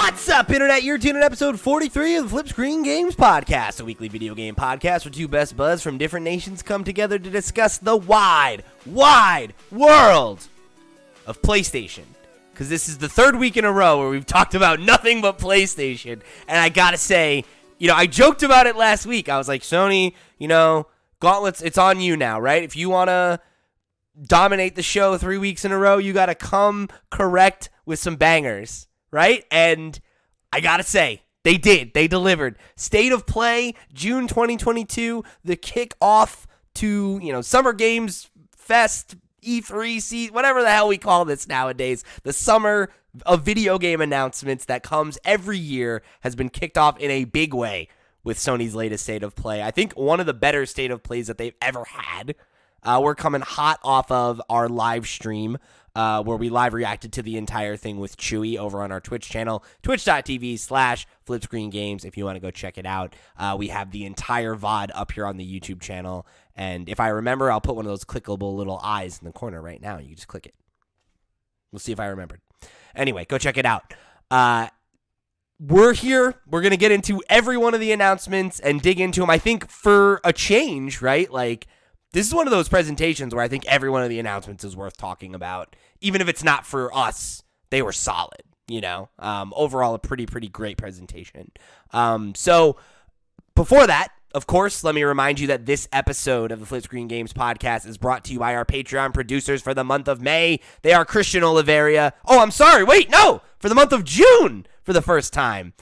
What's up, Internet? You're tuning in episode 43 of the FlipScreen Games Podcast, a weekly video game podcast where two best buds from different nations come together to discuss the wide world of PlayStation. Because this is the third week in a row where we've talked about nothing but PlayStation. And I gotta say, I joked about it last week. I was like, Sony, Gauntlets, it's on you now, right? If you want to dominate the show 3 weeks in a row, you gotta come correct with some bangers. Right? And I gotta say, they did. They delivered. State of Play, June 2022, the kickoff to, Summer Games Fest, E3, whatever the hell we call this nowadays. The summer of video game announcements that comes every year has been kicked off in a big way with Sony's latest State of Play. I think one of the better State of Plays that they've ever had. We're coming hot off of our live stream, where we live reacted to the entire thing with Chewy over on our Twitch channel, twitch.tv/FlipScreenGames, if you want to go check it out. We have the entire VOD up here on the YouTube channel, and if I remember, I'll put one of those clickable little eyes in the corner right now. You can just click it. We'll see if I remembered. Anyway, go check it out. We're here. We're going to get into every one of the announcements and dig into them. I think for a change, right? This is one of those presentations where I think every one of the announcements is worth talking about. Even if it's not for us, they were solid, Overall, a pretty great presentation. So before that, of course, let me remind you that this episode of the FlipScreen Games Podcast is brought to you by our Patreon producers for the month of May. They are Christian Oliveria. Oh, I'm sorry. Wait, no. For the month of June for the first time.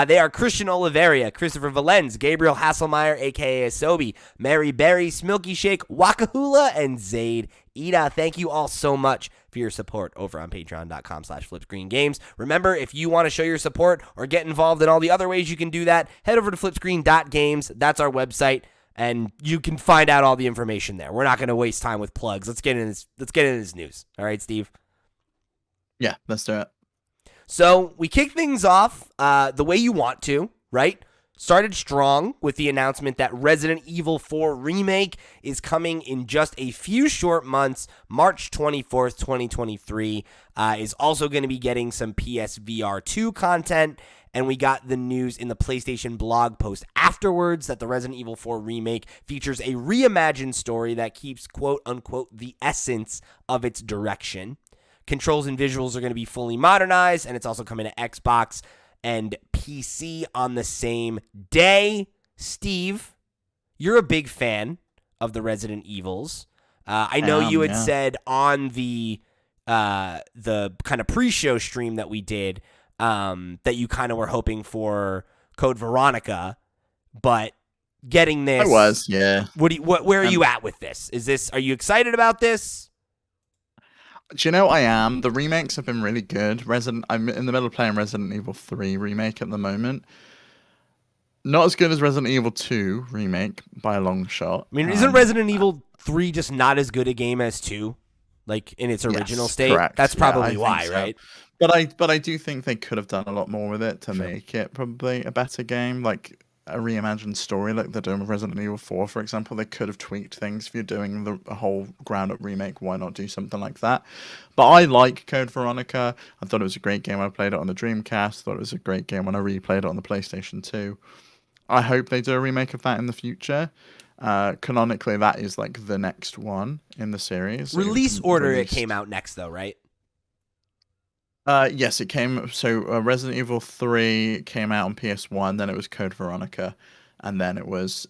They are Christian Oliveria, Christopher Valenz, Gabriel Hasselmeyer, a.k.a. Asobi, Mary Berry, Smilky Shake, Wakahula, and Zaid Ida. Thank you all so much for your support over on patreon.com/FlipScreenGames. Remember, if you want to show your support or get involved in all the other ways you can do that, head over to flipscreen.games. That's our website, and you can find out all the information there. We're not going to waste time with plugs. Let's get into this news. All right, Steve? Yeah, let's do it. So we kick things off the way you want to, right? Started strong with the announcement that Resident Evil 4 Remake is coming in just a few short months. March 24th, 2023 is also going to be getting some PSVR 2 content. And we got the news in the PlayStation blog post afterwards that the Resident Evil 4 Remake features a reimagined story that keeps, quote-unquote, the essence of its direction. Controls and visuals are going to be fully modernized, and it's also coming to Xbox and PC on the same day. Steve, you're a big fan of the Resident Evils. I know you had said on the kind of pre-show stream that we did that you kind of were hoping for Code Veronica, but getting this, I was, yeah. Where are you at with this? Are you excited about this? Do you know I am? The remakes have been really good. I'm in the middle of playing Resident Evil 3 Remake at the moment. Not as good as Resident Evil 2 Remake by a long shot. I mean, isn't Resident Evil 3 just not as good a game as 2? In its original state? Correct. That's probably why, so. Right? But I do think they could have done a lot more with it to make it probably a better game. A reimagined story like they're doing with Resident Evil 4, for example. They could have tweaked things. If you're doing a whole ground-up remake, why not do something like that? But I like Code Veronica. I thought it was a great game. I played it on the Dreamcast. Thought it was a great game when I replayed it on the PlayStation 2. I hope they do a remake of that in the future. Canonically, that is the next one in the series. Release order, it came out next, though, right? Yes, it came. So Resident Evil 3 came out on PS1, then it was Code Veronica, and then it was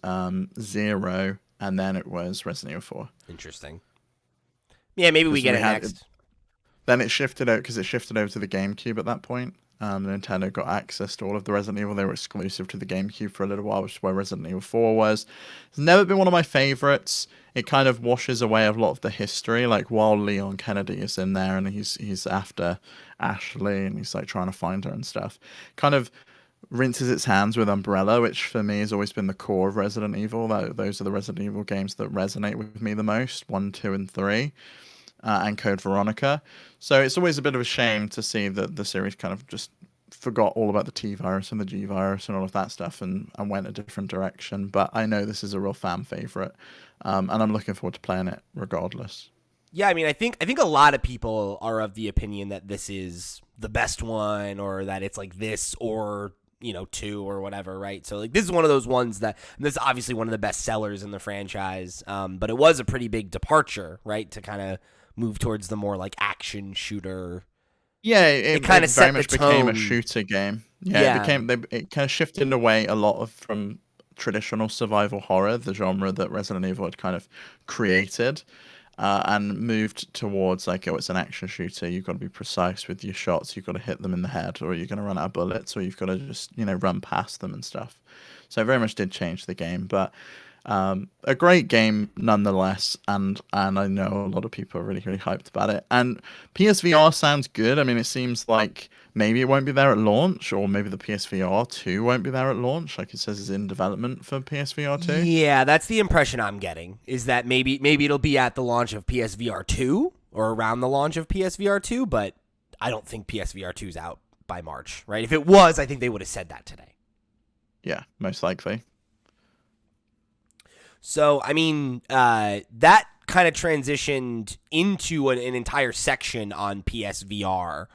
0, and then it was Resident Evil 4. Interesting. Yeah, maybe we get it next. Then it shifted out because it shifted over to the GameCube at that point. Nintendo got access to all of the Resident Evil. They were exclusive to the GameCube for a little while, which is where Resident Evil 4 was. It's never been one of my favorites. It kind of washes away a lot of the history. While Leon Kennedy is in there and he's after Ashley and he's trying to find her and stuff, kind of rinses its hands with Umbrella, which for me has always been the core of Resident Evil. Those are the Resident Evil games that resonate with me the most, 1, 2, and 3. And Code Veronica. So it's always a bit of a shame to see that the series kind of just forgot all about the T-Virus and the G-Virus and all of that stuff and went a different direction. But I know this is a real fan favorite, and I'm looking forward to playing it regardless. Yeah, I mean, I think a lot of people are of the opinion that this is the best one, or that it's like this or 2 or whatever, right? So like this is one of those ones that this is obviously one of the best sellers in the franchise, but it was a pretty big departure, right, to kind of move towards the more like action shooter. Yeah, It kind of it very set the much became a tone. shooter game. Yeah, Yeah, it kind of shifted away a lot of from traditional survival horror, the genre that Resident Evil had kind of created, and moved towards like, oh, it's an action shooter. You've got to be precise with your shots. You've got to hit them in the head, or you're going to run out of bullets, or you've got to just run past them and stuff. So it very much did change the game, but a great game nonetheless, and I know a lot of people are really really hyped about it. And PSVR sounds good. I mean, it seems like maybe it won't be there at launch, or maybe the PSVR 2 won't be there at launch. Like it says, it's in development for PSVR 2. yeah, that's the impression I'm getting. Is that maybe it'll be at the launch of PSVR 2 or around the launch of PSVR 2, but I don't think PSVR 2 is out by March, right? If it was, I think they would have said that today. Yeah, most likely. So, I mean, that kind of transitioned into an entire section on PSVR.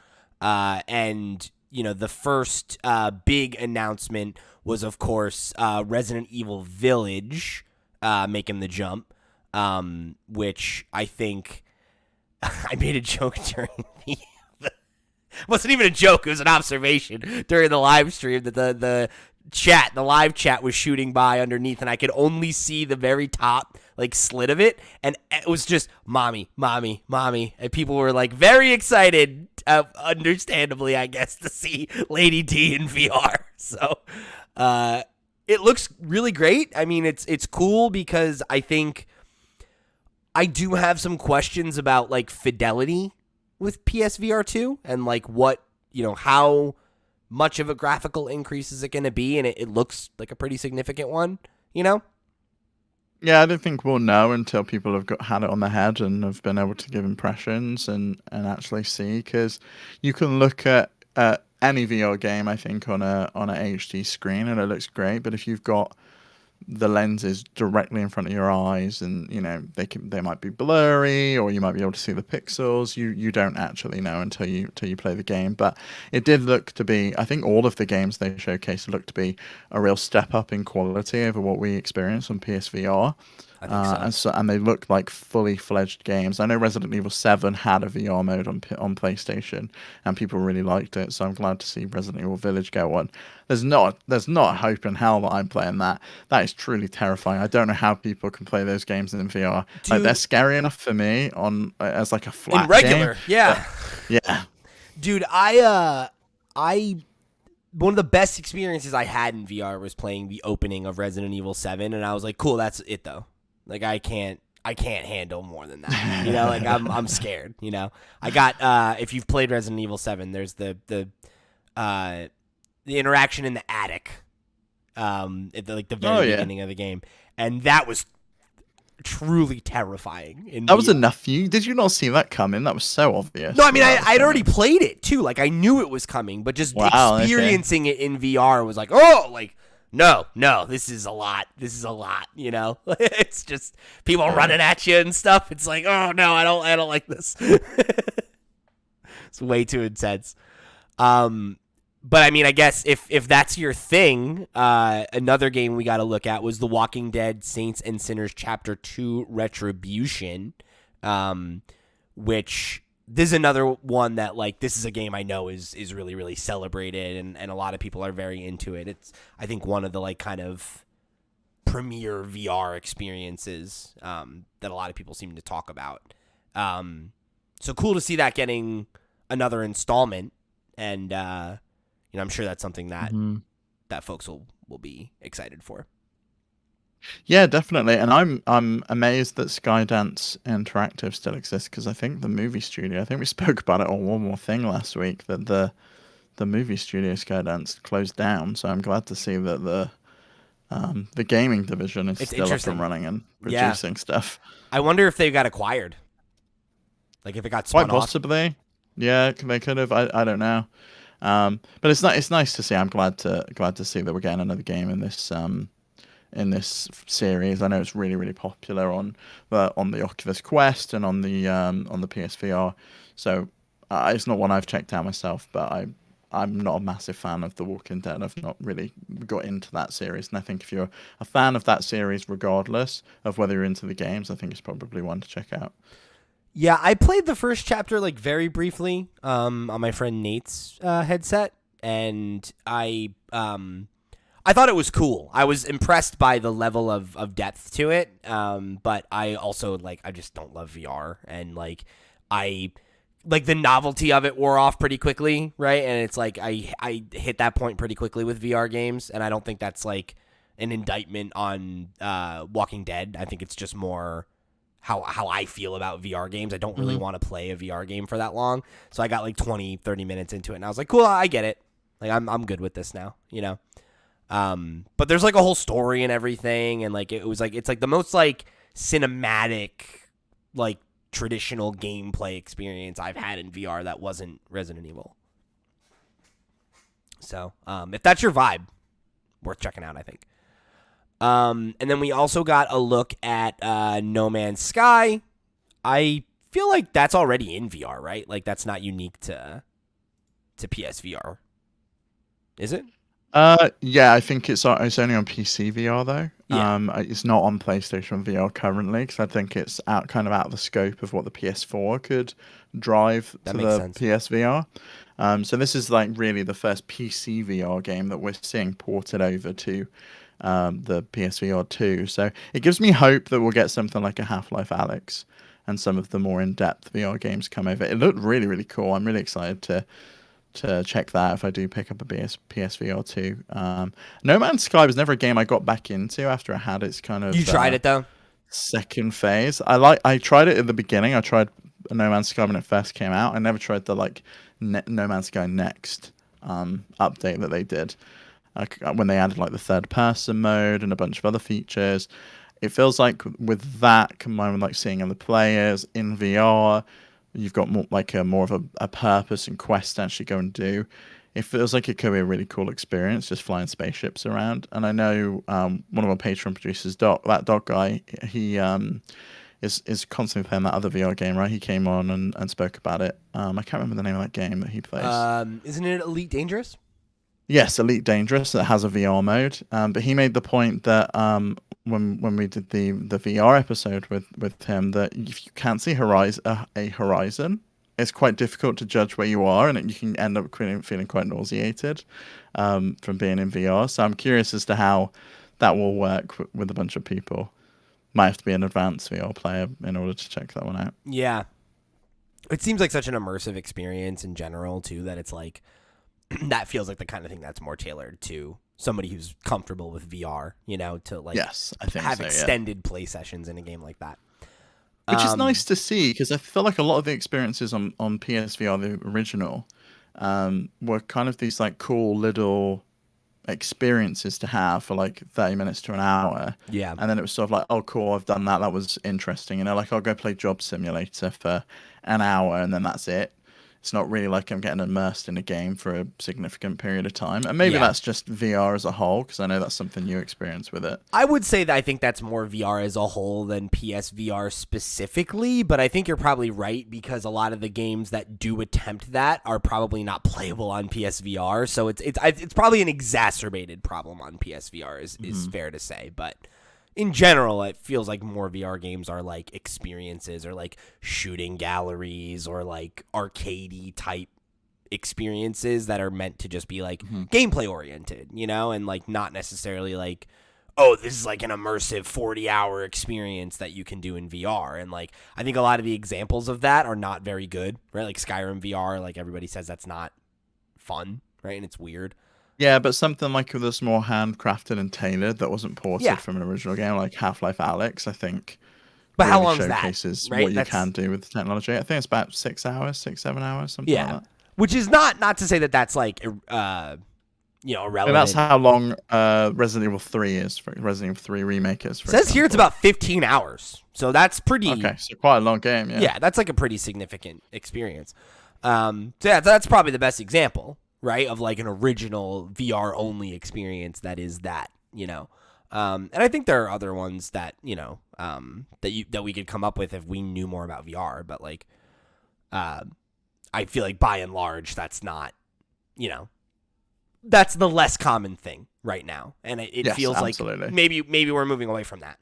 And, the first big announcement was, of course, Resident Evil Village making the jump, which I think I made a joke during the wasn't even a joke. It was an observation during the live stream that the live chat was shooting by underneath, and I could only see the very top like slit of it, and it was just mommy, mommy, mommy, and people were like very excited, understandably, I guess, to see Lady D in VR. So, it looks really great. I mean, it's cool because I think I do have some questions about like fidelity with PSVR 2 and like what, how much of a graphical increase is it going to be, and it looks like a pretty significant one, Yeah, I don't think we'll know until people have had it on their head and have been able to give impressions and actually see, because you can look at any VR game, I think, on a HD screen and it looks great, but if you've got the lenses directly in front of your eyes, and they might be blurry, or you might be able to see the pixels. You don't actually know until you play the game. But it did look to be, I think all of the games they showcased looked to be a real step up in quality over what we experienced on PSVR. I think so. And they look like fully fledged games. I know Resident Evil 7 had a VR mode on PlayStation, and people really liked it. So I'm glad to see Resident Evil Village get one. There's not hope in hell that I'm playing that. That is truly terrifying. I don't know how people can play those games in VR. Dude, like, they're scary enough for me on as like a flat in regular, game, yeah, yeah. Dude, I one of the best experiences I had in VR was playing the opening of Resident Evil 7, and I was like, cool, that's it though. Like I can't handle more than that. Like I'm scared, I got if you've played Resident Evil 7, there's the interaction in the attic at the very beginning of the game, and that was truly terrifying. That was enough for you? Did you not see that coming? That was so obvious. No, I mean, I'd already played it too. Like I knew it was coming, but just experiencing it in VR was like, oh, like no, this is a lot. It's just people running at you and stuff. It's like, oh no, I don't like this. It's way too intense. But I mean, I guess if that's your thing, another game we got to look at was The Walking Dead Saints and Sinners Chapter 2 Retribution, which this is another one that, like, this is a game I know is really, really celebrated, and a lot of people are very into it. It's, I think, one of the, like, kind of premier VR experiences that a lot of people seem to talk about. So cool to see that getting another installment, and I'm sure that's something that that folks will be excited for. Yeah, definitely. And I'm amazed that Skydance Interactive still exists, because I think the movie studio, I think we spoke about it on One More Thing last week, that the movie studio Skydance closed down. So I'm glad to see that the gaming division is still up and running and producing stuff. I wonder if they got acquired. Like if it got spun off. Quite possibly. Yeah, they could have. I don't know. But it's nice to see. I'm glad to see that we're getting another game in this in this series. I know it's really, really popular on the Oculus Quest and on the PSVR. So it's not one I've checked out myself, but I'm not a massive fan of The Walking Dead. I've not really got into that series, and I think if you're a fan of that series, regardless of whether you're into the games, I think it's probably one to check out. Yeah, I played the first chapter like very briefly on my friend Nate's headset, and I thought it was cool. I was impressed by the level of depth to it, but I also I just don't love VR, and the novelty of it wore off pretty quickly, right? And it's I hit that point pretty quickly with VR games, and I don't think that's an indictment on Walking Dead. I think it's just more how I feel about VR games. I don't really want to play a VR game for that long. So I got 20, 30 minutes into it, and I was like, cool, I get it. I'm good with this now, you know? But there's a whole story and everything, and it's the most cinematic, traditional gameplay experience I've had in VR that wasn't Resident Evil. So, if that's your vibe, worth checking out, I think. And then we also got a look at No Man's Sky. I feel like that's already in VR, right? That's not unique to PSVR. Is it? Yeah, I think it's only on PC VR though. Yeah. It's not on PlayStation VR currently because I think it's out of the scope of what the PS4 could drive That to makes the sense. PSVR. So this is really the first PC VR game that we're seeing ported over to the PSVR 2. So it gives me hope that we'll get something like a Half-Life Alyx and some of the more in-depth VR games come over. It looked really, really cool. I'm really excited to check that if I do pick up a PSVR 2. No Man's Sky was never a game I got back into after I had its kind of... You tried it, though? Second phase. I tried it at the beginning. I tried No Man's Sky when it first came out. I never tried the No Man's Sky Next update that they did. When they added the third person mode and a bunch of other features. It feels like with that combined with seeing other players in VR, you've got more of a purpose and quest to actually go and do. It feels like it could be a really cool experience just flying spaceships around. And I know one of our Patreon producers, Doc guy, he is constantly playing that other VR game, right? He came on and spoke about it. I can't remember the name of that game that he plays. Isn't it Elite Dangerous? Yes, Elite Dangerous, that has a VR mode. But he made the point that when we did the VR episode with him, that if you can't see a horizon, it's quite difficult to judge where you are, and you can end up feeling quite nauseated from being in VR. So I'm curious as to how that will work with a bunch of people. Might have to be an advanced VR player in order to check that one out. Yeah. It seems like such an immersive experience in general, too, that it's that feels like the kind of thing that's more tailored to somebody who's comfortable with VR, to yes, I think have so, extended play sessions in a game like that. Which is nice to see, because I feel like a lot of the experiences on PSVR, the original, were kind of these cool little experiences to have for 30 minutes to an hour. Yeah. And then it was sort of oh cool, I've done that. That was interesting. I'll go play Job Simulator for an hour and then that's it. It's not really like I'm getting immersed in a game for a significant period of time. And maybe that's just VR as a whole, because I know that's something you experience with it. I would say that I think that's more VR as a whole than PSVR specifically, but I think you're probably right, because a lot of the games that do attempt that are probably not playable on PSVR. So it's probably an exacerbated problem on PSVR is fair to say, but in general, it feels like more VR games are experiences or shooting galleries or arcadey type experiences that are meant to just be gameplay oriented, and not necessarily oh, this is an immersive 40-hour experience that you can do in VR. And I think a lot of the examples of that are not very good, right? Skyrim VR, everybody says that's not fun, right? And it's weird. Yeah, but something that's more handcrafted and tailored that wasn't ported from an original game, like Half-Life Alyx, I think. But really how long is that? Showcases right? what you can do with the technology. I think it's about 6 hours, 7 hours, something like that. Which is not to say that that's irrelevant. And that's how long Resident Evil 3 is. Resident Evil 3 remake is. It says here it's about 15 hours, so that's pretty. Okay, so quite a long game. Yeah, that's a pretty significant experience. So that's probably the best example, right, of an original VR only experience that is that, And I think there are other ones that, that we could come up with if we knew more about VR, but like, I feel like by and large, that's not, that's the less common thing right now. And it Yes, feels absolutely. like maybe we're moving away from that.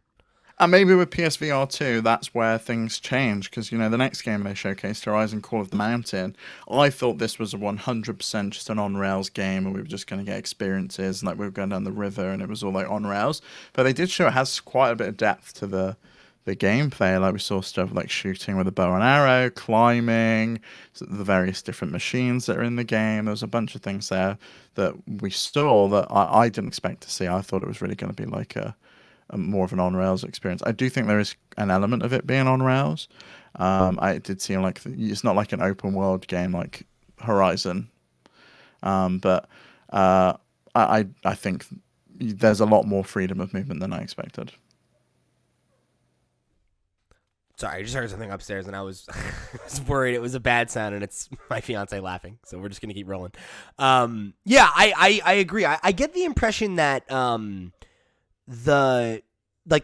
And maybe with PSVR 2, that's where things change, because, the next game they showcased, Horizon Call of the Mountain, I thought this was a 100% just an on-rails game, and we were just going to get experiences, and like we were going down the river, and it was all like on-rails. But they did show it has quite a bit of depth to the gameplay. Like we saw stuff like shooting with a bow and arrow, climbing, the various different machines that are in the game. There was a bunch of things there that we saw that I didn't expect to see. I thought it was really going to be like a more of an on-rails experience. I do think there is an element of it being on-rails. I did see like it's not like an open world game like Horizon, but I think there's a lot more freedom of movement than I expected. Sorry, I just heard something upstairs, and I was worried it was a bad sound, and it's my fiance laughing. So we're just gonna keep rolling. Yeah, I agree. I get the impression that the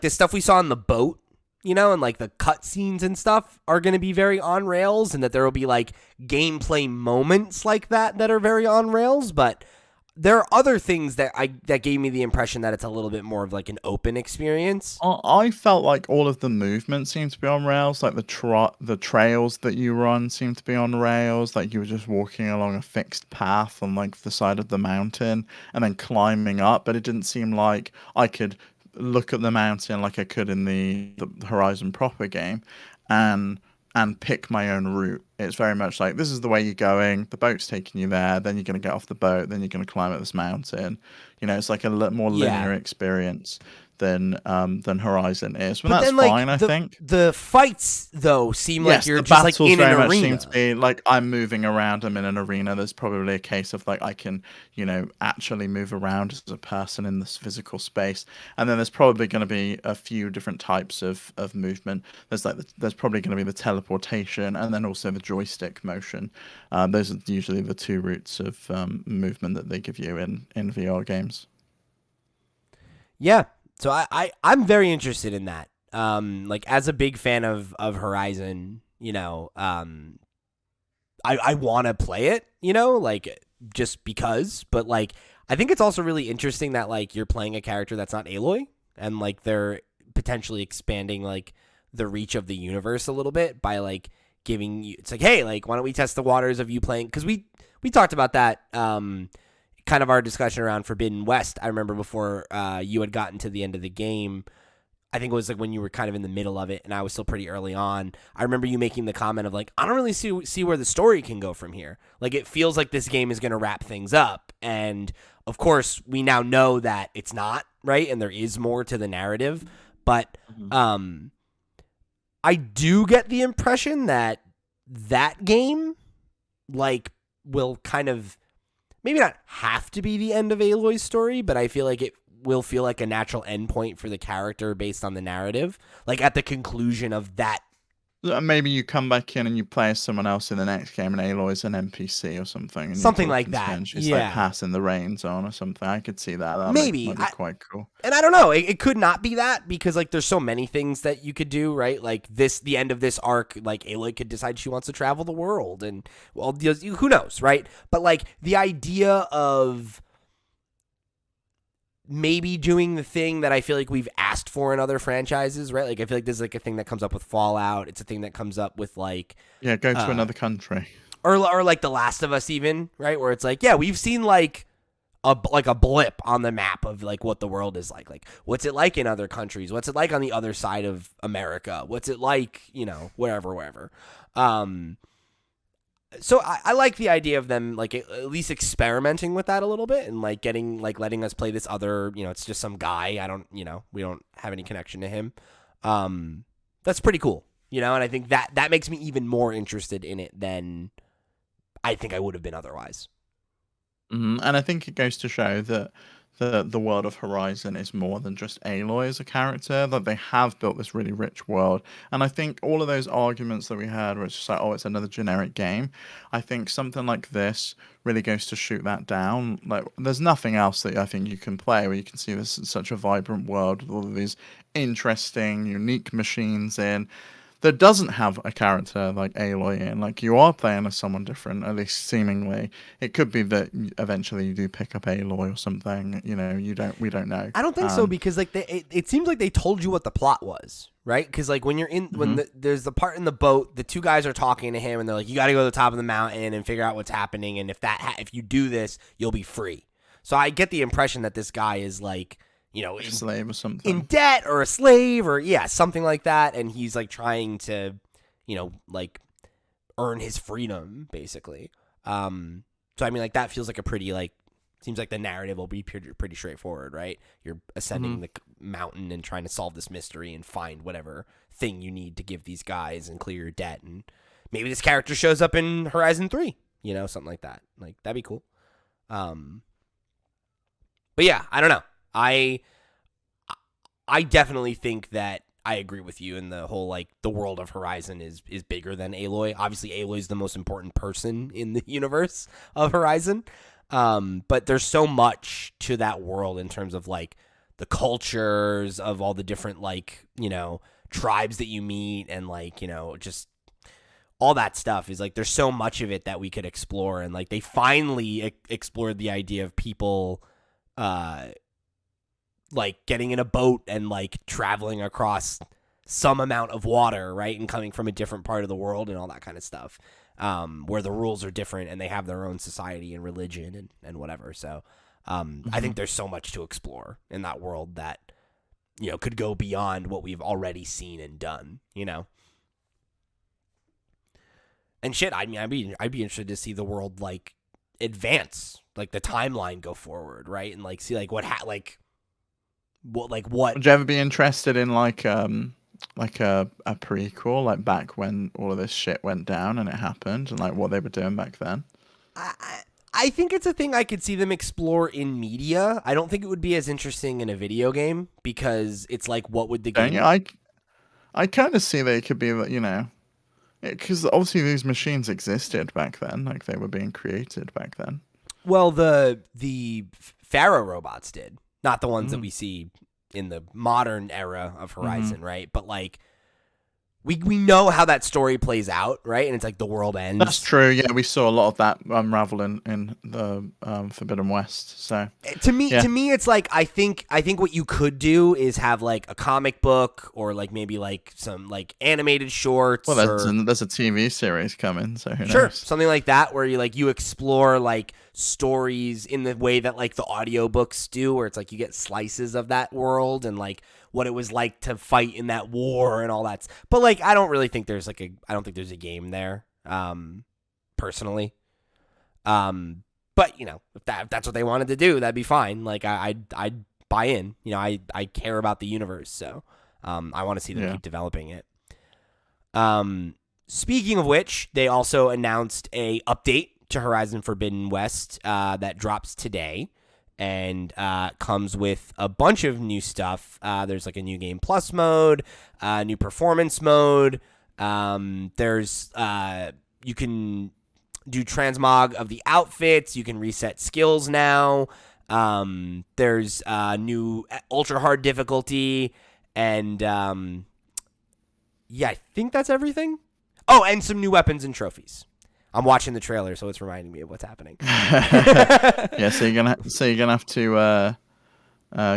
stuff we saw on the boat, and like the cutscenes and stuff are going to be very on rails, and that there will be like gameplay moments like that are very on rails. But there are other things that gave me the impression that it's a little bit more of like an open experience. I felt like all of the movement seemed to be on rails, like the trails that you run seemed to be on rails, like you were just walking along a fixed path on like the side of the mountain and then climbing up, but it didn't seem like I could look at the mountain like I could in the Horizon proper game and pick my own route. It's very much like, this is the way you're going, the boat's taking you there, then you're going to get off the boat, then you're going to climb up this mountain. It's like a more linear experience than Horizon is. But that's then, like, fine, I think. The fights, though, seem like you're just like in an arena. Much seem to be like I'm moving around. I'm in an arena. There's probably a case of like I can, actually move around as a person in this physical space. And then there's probably going to be a few different types of movement. There's probably going to be the teleportation and then also the joystick motion. Those are usually the two routes of movement that they give you in VR games. Yeah. So I'm very interested in that. Like as a big fan of Horizon, I want to play it, like just because, but like I think it's also really interesting that like you're playing a character that's not Aloy, and like they're potentially expanding like the reach of the universe a little bit by like giving you, it's like, hey, like why don't we test the waters of you playing, because we talked about that kind of our discussion around Forbidden West. I remember before you had gotten to the end of the game, I think it was like when you were kind of in the middle of it and I was still pretty early on. I remember you making the comment of like, I don't really see where the story can go from here. Like it feels like this game is going to wrap things up. And of course we now know that it's not, right? And there is more to the narrative, but I do get the impression that game like will kind of maybe not have to be the end of Aloy's story, but I feel like it will feel like a natural endpoint for the character based on the narrative. Like at the conclusion of that. Maybe you come back in and you play as someone else in the next game and Aloy's an NPC or something. And something like that. And she's like passing the reins on or something. I could see that. That maybe. might be quite cool. And I don't know. It could not be that because like there's so many things that you could do, right? Like the end of this arc, like Aloy could decide she wants to travel the world and well, who knows, right? But like the idea of maybe doing the thing that I feel like we've asked for in other franchises, right? Like I feel like this is like a thing that comes up with Fallout. It's a thing that comes up with like go to another country, or like The Last of Us, even, right? Where it's like, yeah, we've seen like a blip on the map of like what the world is like what's it like in other countries? What's it like on the other side of America? What's it like, wherever. So I like the idea of them like at least experimenting with that a little bit and like letting us play this other, it's just some guy. We don't have any connection to him. That's pretty cool, and I think that makes me even more interested in it than I think I would have been otherwise. And I think it goes to show that the world of Horizon is more than just Aloy as a character, that they have built this really rich world. And I think all of those arguments that we had, where it's just like, oh, it's another generic game, I think something like this really goes to shoot that down. Like, there's nothing else that I think you can play where you can see this is such a vibrant world with all of these interesting, unique machines in that doesn't have a character like Aloy in. Like, you are playing as someone different, at least seemingly. It could be that eventually you do pick up Aloy or something. You know, we don't know. I don't think so, because like it seems like they told you what the plot was, right? Because like when you're in there's the part in the boat, the two guys are talking to him and they're like, you got to go to the top of the mountain and figure out what's happening, and if you do this, you'll be free. So I get the impression that this guy is like, you know, a slave or something, in debt, or a slave, or something like that, and he's like trying to, you know, like earn his freedom, basically. So I mean, like, that feels like a pretty, like, seems like the narrative will be pretty straightforward, right? You're ascending the mountain and trying to solve this mystery and find whatever thing you need to give these guys and clear your debt, and maybe this character shows up in Horizon 3, you know, something like that. Like, that'd be cool. But yeah, I don't know. I definitely think that I agree with you in the whole, like, the world of Horizon is bigger than Aloy. Obviously, Aloy is the most important person in the universe of Horizon. But there's so much to that world in terms of, like, the cultures of all the different, like, you know, tribes that you meet, and, like, you know, just all that stuff is, like, there's so much of it that we could explore. And, like, they finally explored the idea of people, like, getting in a boat and, like, traveling across some amount of water, right, and coming from a different part of the world and all that kind of stuff, where the rules are different and they have their own society and religion and whatever. So I think there's so much to explore in that world that, you know, could go beyond what we've already seen and done, you know. And shit, I mean, I'd be interested to see the world, like, advance, like, the timeline go forward, right, and, like, see, like, what. Would you ever be interested in like a prequel, like back when all of this shit went down and it happened, and like what they were doing back then? I think it's a thing I could see them explore in media. I don't think it would be as interesting in a video game, because it's like, what would the game? I kind of see that it could be, you know, because obviously these machines existed back then, like they were being created back then. Well, the Pharaoh robots did. Not the ones that we see in the modern era of Horizon, right? But, like, we know how that story plays out, right? And it's like the world ends. That's true. Yeah, we saw a lot of that unravel in the Forbidden West. So to me, it's like, I think what you could do is have, like, a comic book, or, like, maybe, like, some, like, animated shorts. Well, there's a TV series coming, so who knows? Sure, something like that, where you explore, like, stories in the way that, like, the audiobooks do, where it's like you get slices of that world and, like, what it was like to fight in that war and all that. But, like, I don't really think there's a game there, personally. But, you know, if that's what they wanted to do, that'd be fine. Like, I'd buy in. You know, I care about the universe, so I want to see them keep developing it. Speaking of which, they also announced a update to Horizon Forbidden West that drops today, and comes with a bunch of new stuff. There's, like, a new Game Plus mode, new performance mode. There's you can do transmog of the outfits. You can reset skills now. There's new ultra hard difficulty, and I think that's everything. Oh, and some new weapons and trophies. I'm watching the trailer, so it's reminding me of what's happening. Yeah, so you're gonna have to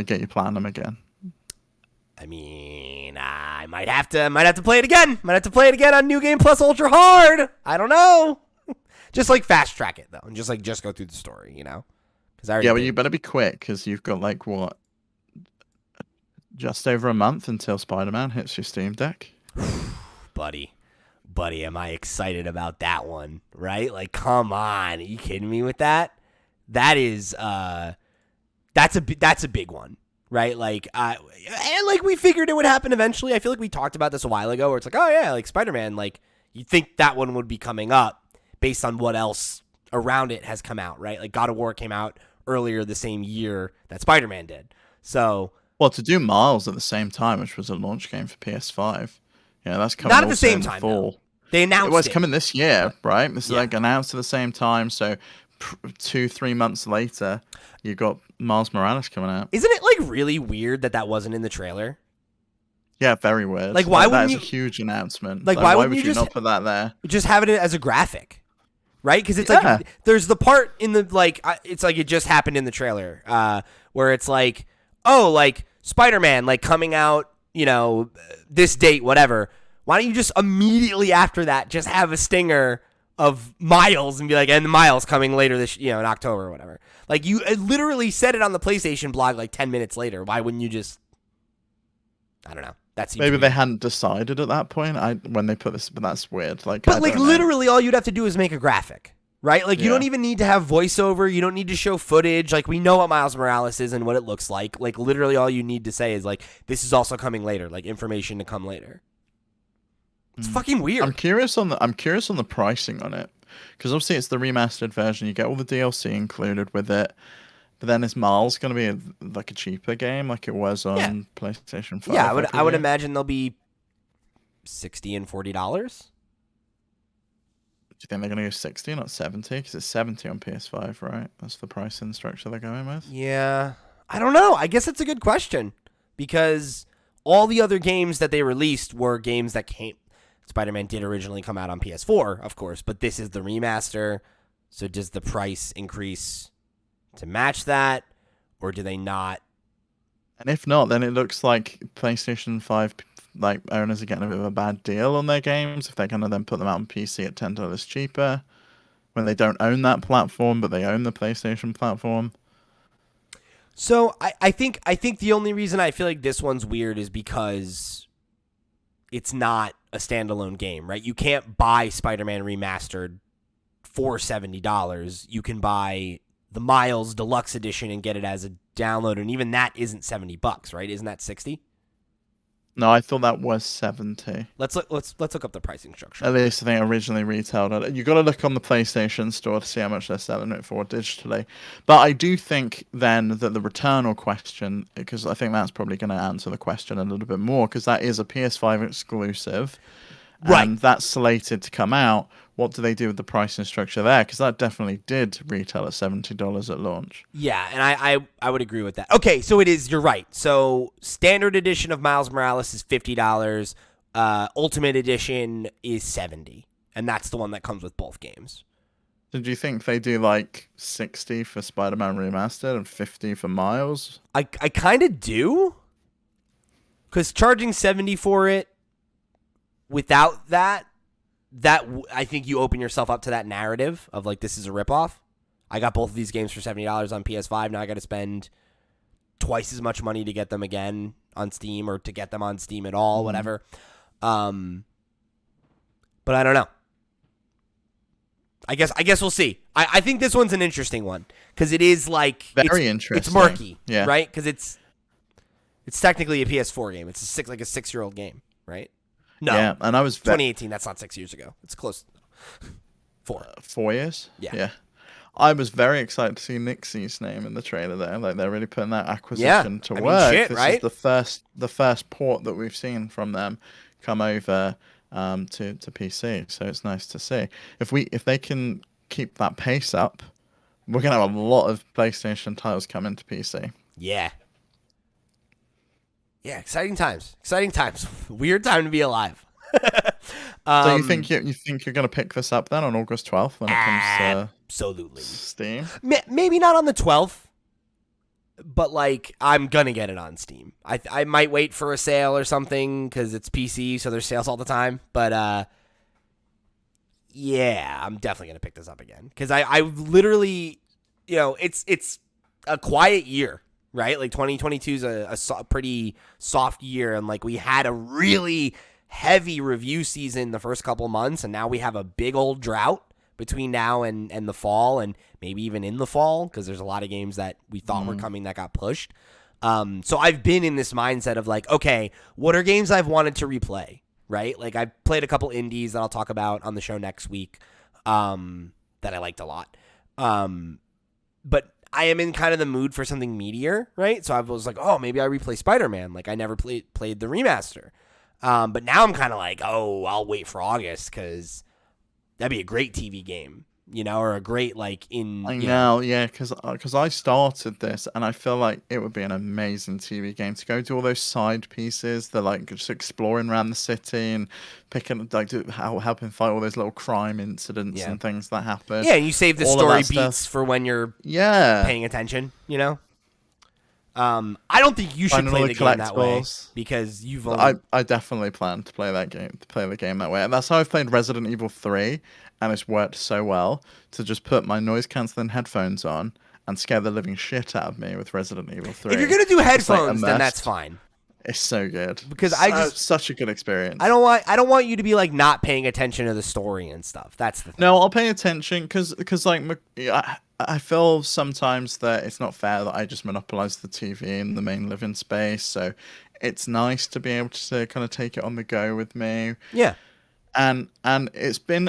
get your platinum again. I mean, I might have to play it again. Might have to play it again on New Game Plus Ultra Hard. I don't know. Just, like, fast track it though, and just go through the story, you know. But you better be quick, because you've got, like, what, just over a month until SpiderMan hits your Steam Deck. Buddy, am I excited about that one, right? Like, come on. Are you kidding me with that? That is, that's a big one, right? Like, and, like, we figured it would happen eventually. I feel like we talked about this a while ago, where it's like, oh, yeah, like, Spider-Man, like, you think that one would be coming up based on what else around it has come out, right? Like, God of War came out earlier the same year that SpiderMan did. So, well, to do Miles at the same time, which was a launch game for PS5, yeah, that's coming not at the also same in the time. fall. Though. They announced it was coming this year, right? This is Yeah. like announced at the same time. So 2-3 months later, you got Miles Morales coming out. Isn't it like really weird that wasn't in the trailer? Yeah, very weird. Like, why wouldn't that you? is a huge announcement. Like, why would wouldn't you you not put that there? Just have it as a graphic, right? Because it's Yeah. like there's the part in the like it's like it just happened in the trailer where it's like, oh, like Spider-Man like coming out, you know, this date, whatever. Why don't you just immediately after that just have a stinger of Miles and be like, and Miles coming later this, in October or whatever. Like you literally said it on the PlayStation blog like 10 minutes later. Why wouldn't you just? I don't know. Maybe they hadn't decided at that point. When they put this, but that's weird. Like, but like literally, all you'd have to do is make a graphic, right? Like you don't even need to have voiceover. You don't need to show footage. Like we know what Miles Morales is and what it looks like. Like literally, all you need to say is like, this is also coming later. Like information to come later. It's fucking weird. I'm curious on the pricing on it, because obviously it's the remastered version. You get all the DLC included with it. But then is Miles going to be like a cheaper game like it was on PlayStation 5? Yeah, I would imagine they'll be $60 and $40. Do you think they're going to go 60, not 70? Because it's 70 on PS5, right? That's the pricing structure they're going with. Yeah, I don't know. I guess it's a good question because all the other games that they released were games that came. Spider-Man did originally come out on PS4, of course, but this is the remaster. So does the price increase to match that, or do they not? And if not, then it looks like PlayStation 5 owners are getting a bit of a bad deal on their games if they're going to then put them out on PC at $10 cheaper when they don't own that platform, but they own the PlayStation platform. So I think the only reason I feel like this one's weird is because it's not a standalone game, right? You can't buy Spider-Man Remastered for $70. You can buy the Miles Deluxe Edition and get it as a download, and even that isn't $70, right? Isn't that 60? No, I thought that was 70. Let's look up the pricing structure. At least I think originally retailed at it. You got to look on the PlayStation Store to see how much they're selling it for digitally. But I do think then that the Returnal question, because I think that's probably going to answer the question a little bit more, because that is a PS5 exclusive, right? And that's slated to come out. What do they do with the pricing structure there? Because that definitely did retail at $70 at launch. Yeah, and I would agree with that. Okay, so it is. You're right. So standard edition of Miles Morales is $50. Ultimate edition is $70, and that's the one that comes with both games. So do you think they do like 60 for Spider-Man Remastered and 50 for Miles? I kind of do, because charging $70 for it without that I think you open yourself up to that narrative of like, this is a ripoff. I got both of these games for $70 on PS5. Now I got to spend twice as much money to get them again on Steam, or to get them on Steam at all, whatever. But I don't know. I guess we'll see. I think this one's an interesting one because it is like very interesting. It's murky, yeah, right? Because it's technically a PS4 game. It's like a 6-year-old game, right? No, yeah, and I was 2018. That's not 6 years ago. It's close. 4. 4 years. Yeah. I was very excited to see Nixie's name in the trailer there. Like they're really putting that acquisition to work. Shit, this right? is the first port that we've seen from them come over to PC. So it's nice to see. If they can keep that pace up, we're gonna have a lot of PlayStation titles coming to PC. Yeah. Yeah, exciting times. Weird time to be alive. So you think you're gonna pick this up then on August 12th when it comes to absolutely Steam? Maybe not on the 12th, but like I'm gonna get it on Steam. I might wait for a sale or something because it's PC, so there's sales all the time. But yeah, I'm definitely gonna pick this up again because I literally, it's a quiet year. Right? Like 2022 is a pretty soft year. And like we had a really heavy review season the first couple months. And now we have a big old drought between now and the fall, and maybe even in the fall, because there's a lot of games that we thought were coming that got pushed. So I've been in this mindset of like, okay, what are games I've wanted to replay? Right? Like I've played a couple indies that I'll talk about on the show next week that I liked a lot. But I am in kind of the mood for something meatier, right? So I was like, oh, maybe I replay Spider-Man. Like I never played the remaster. But now I'm kind of like, oh, I'll wait for August because that'd be a great TV game, or a great I know, yeah, because I started this and I feel like it would be an amazing TV game to go to all those side pieces. They're like just exploring around the city and picking helping fight all those little crime incidents and things that happen. Yeah, and you save the all story beats for when you're paying attention, I don't think you should play the game that way because you've only... I definitely plan to play that game, the game that way. And that's how I've played Resident Evil 3, and it's worked so well to just put my noise cancelling headphones on and scare the living shit out of me with Resident Evil 3. If you're going to do headphones, then that's fine. It's so good. Because such a good experience. I don't want you to be like not paying attention to the story and stuff. That's the thing. No, I'll pay attention because I feel sometimes that it's not fair that I just monopolize the TV in the main living space. So it's nice to be able to kind of take it on the go with me. Yeah. And there's been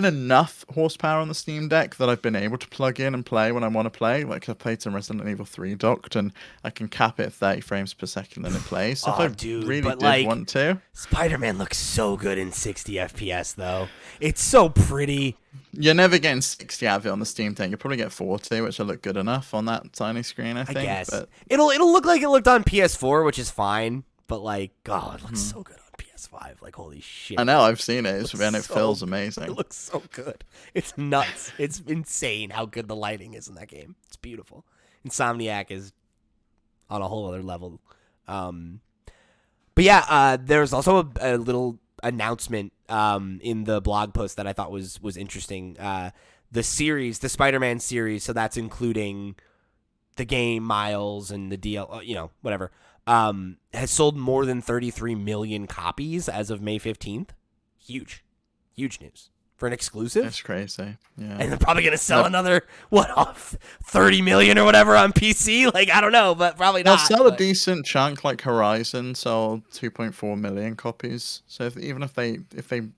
enough horsepower on the Steam Deck that I've been able to plug in and play when I want to play. Like I played some Resident Evil 3 docked, and I can cap it at 30 frames per second and it plays. So if I really did want to, Spider-Man looks so good in 60 FPS though. It's so pretty. You're never getting 60 out of it on the Steam Deck. You'll probably get 40, which will look good enough on that tiny screen. I think. I guess but... it'll look like it looked on PS4, which is fine. But like, God, it looks so good on PS5. Like, holy shit! I know, I've seen it, and it feels amazing. It looks so good. It's nuts. It's insane how good the lighting is in that game. It's beautiful. Insomniac is on a whole other level. But yeah, there's also a little announcement in the blog post that I thought was interesting. The series, the Spider-Man series, so that's including the game, Miles, and the DL, whatever. Has sold more than 33 million copies as of May 15th. Huge news for an exclusive. That's crazy. Yeah. And they're probably going to sell another, 30 million or whatever on PC? Like, I don't know, but probably not. They'll sell a decent chunk, like Horizon sold 2.4 million copies. So even if they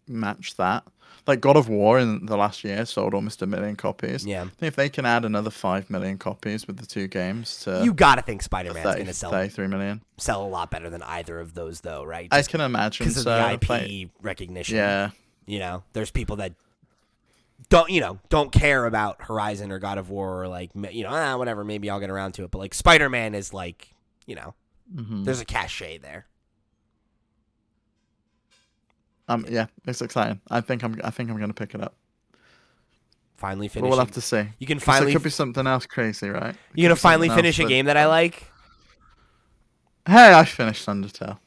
match that, like God of War in the last year sold almost 1 million copies. Yeah. If they can add another 5 million copies with the two games you got to think Spider-Man's going to sell 33 million. Sell a lot better than either of those though, right? I can imagine because of the IP recognition. Yeah. There's people that don't care about Horizon or God of War or like, whatever, maybe I'll get around to it. But like Spider-Man is like, there's a cachet there. Yeah, it's exciting. I think I'm going to pick it up. Finally finish. We'll have to see. You can finally. It could be something else crazy, right? You're gonna finally finish a game that I like. Hey, I finished Undertale.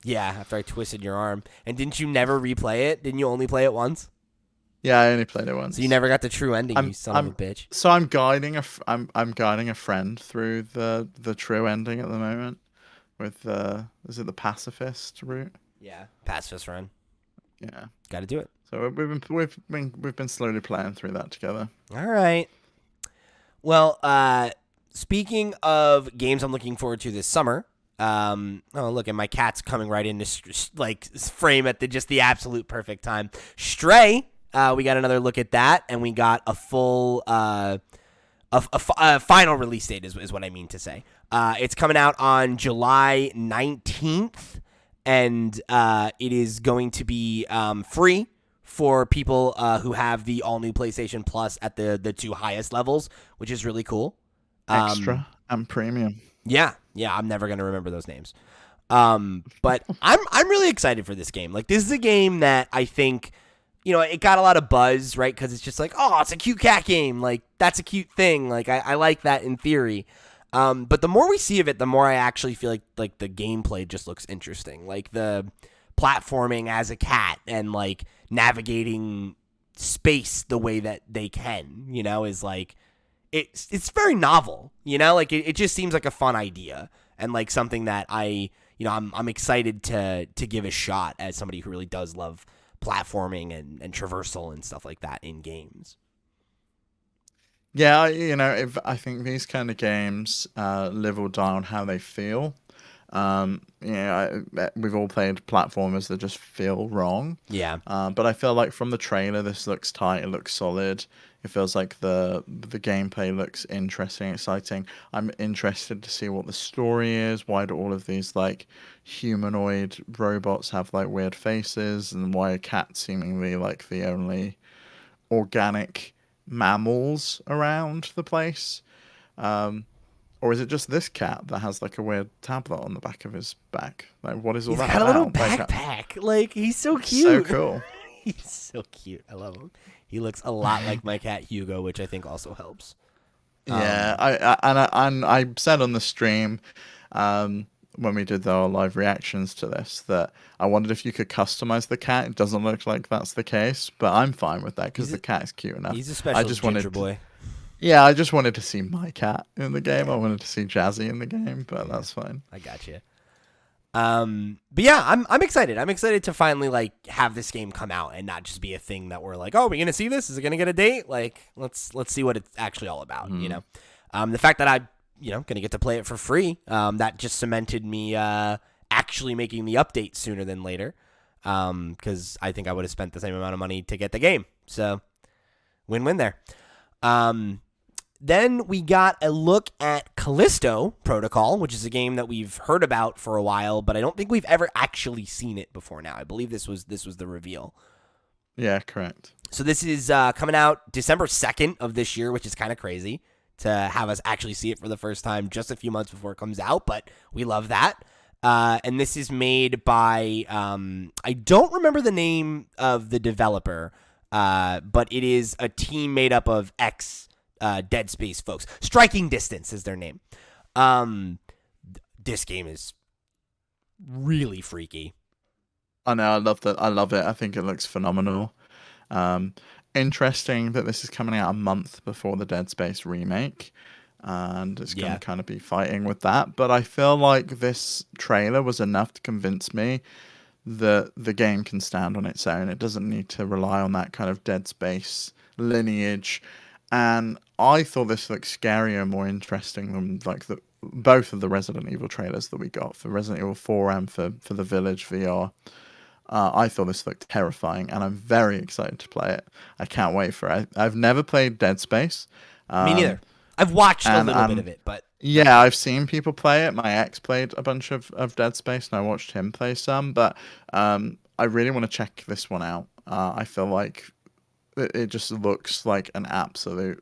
Yeah, after I twisted your arm. And didn't you never replay it? Didn't you only play it once? Yeah, I only played it once. So you never got the true ending, you son of a bitch. So I'm guiding a friend through the true ending at the moment with is it the pacifist route? Yeah, pacifist run. Yeah, got to do it. So we've been slowly playing through that together. All right. Well, speaking of games I'm looking forward to this summer. Oh, look, and my cat's coming right into frame at the absolute perfect time. Stray. We got another look at that, and we got a full final release date is what I mean to say. It's coming out on July 19th. And it is going to be free for people who have the all-new PlayStation Plus at the two highest levels, which is really cool. Extra and premium. Yeah, I'm never going to remember those names. But I'm really excited for this game. Like, this is a game that I think, it got a lot of buzz, right? Because it's just like, oh, it's a cute cat game. Like, that's a cute thing. Like, I like that in theory. But the more we see of it, the more I actually feel like the gameplay just looks interesting. Like the platforming as a cat and like navigating space the way that they can, is like it's very novel, like it just seems like a fun idea and like something that I'm excited to give a shot as somebody who really does love platforming and traversal and stuff like that in games. Yeah, I think these kind of games live or die on how they feel. We've all played platformers that just feel wrong. Yeah. But I feel like from the trailer, this looks tight. It looks solid. It feels like the gameplay looks interesting, exciting. I'm interested to see what the story is. Why do all of these like humanoid robots have like weird faces, and why are cats seemingly like the only organic mammals around the place? Or is it just this cat that has like a weird tablet on the back of his back? Like, what is all He's that got a little about? backpack. Like, he's so cute. So cool. He's so cute. I love him. He looks a lot like my cat Hugo, which I think also helps. Yeah, I said on the stream, when we did our live reactions to this, that I wondered if you could customize the cat. It doesn't look like that's the case, but I'm fine with that because the cat is cute enough. He's a special ginger boy. Yeah, I just wanted to see my cat in the game. I wanted to see Jazzy in the game, but that's fine. I got you. But yeah, I'm excited. I'm excited to finally like have this game come out and not just be a thing that we're like, oh, we're gonna see this. Is it gonna get a date? Like, let's see what it's actually all about. You know, the fact that I gonna get to play it for free, that just cemented me actually making the update sooner than later. Because I think I would have spent the same amount of money to get the game. So win-win there. Then we got a look at Callisto Protocol, which is a game that we've heard about for a while, but I don't think we've ever actually seen it before now. I believe this was the reveal. Yeah, correct. So this is coming out December 2nd of this year, which is kind of crazy to have us actually see it for the first time just a few months before it comes out, but we love that. And this is made by, I don't remember the name of the developer, but it is a team made up of Dead Space folks. Striking Distance is their name. This game is really freaky. I know, I love that. I love it. I think it looks phenomenal. Interesting that this is coming out a month before the Dead Space remake, and it's going to kind of be fighting with that. But I feel like this trailer was enough to convince me that the game can stand on its own. It doesn't need to rely on that kind of Dead Space lineage. And I thought this looked scarier and more interesting than like both of the Resident Evil trailers that we got for Resident Evil 4 and for the Village VR. I thought this looked terrifying, and I'm very excited to play it. I can't wait for it. I've never played Dead Space. Me neither. I've watched a little bit of it, but... Yeah, I've seen people play it. My ex played a bunch of Dead Space, and I watched him play some, but I really want to check this one out. I feel like it just looks like an absolute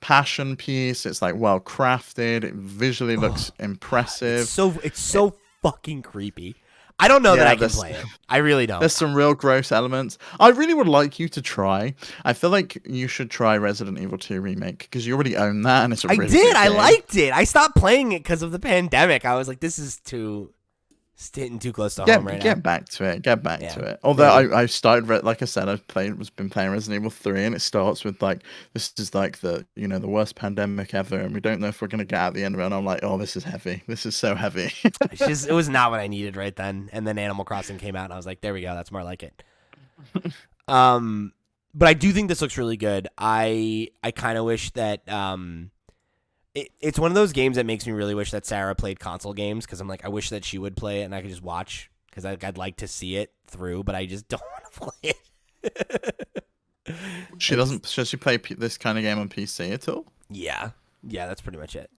passion piece. It's like well crafted. It visually looks impressive. It's so fucking creepy. I don't know that I can play it. I really don't. There's some real gross elements. I really would like you to try. I feel like you should try Resident Evil 2 Remake because you already own that, and it's a really good game. I liked it. I stopped playing it because of the pandemic. I was like, this is hitting too close to home right now. Get back to it. Get back to it. Although I started, like I said, been playing Resident Evil 3, and it starts with like, this is like the worst pandemic ever, and we don't know if we're gonna get out the end of it. And I'm like, oh, this is heavy. This is so heavy. It was not what I needed right then. And then Animal Crossing came out, and I was like, there we go. That's more like it. But I do think this looks really good. I kind of wish that It's one of those games that makes me really wish that Sarah played console games, because I'm like, I wish that she would play it and I could just watch, because I'd like to see it through, but I just don't want to play it. Does she play this kind of game on PC at all? Yeah, that's pretty much it.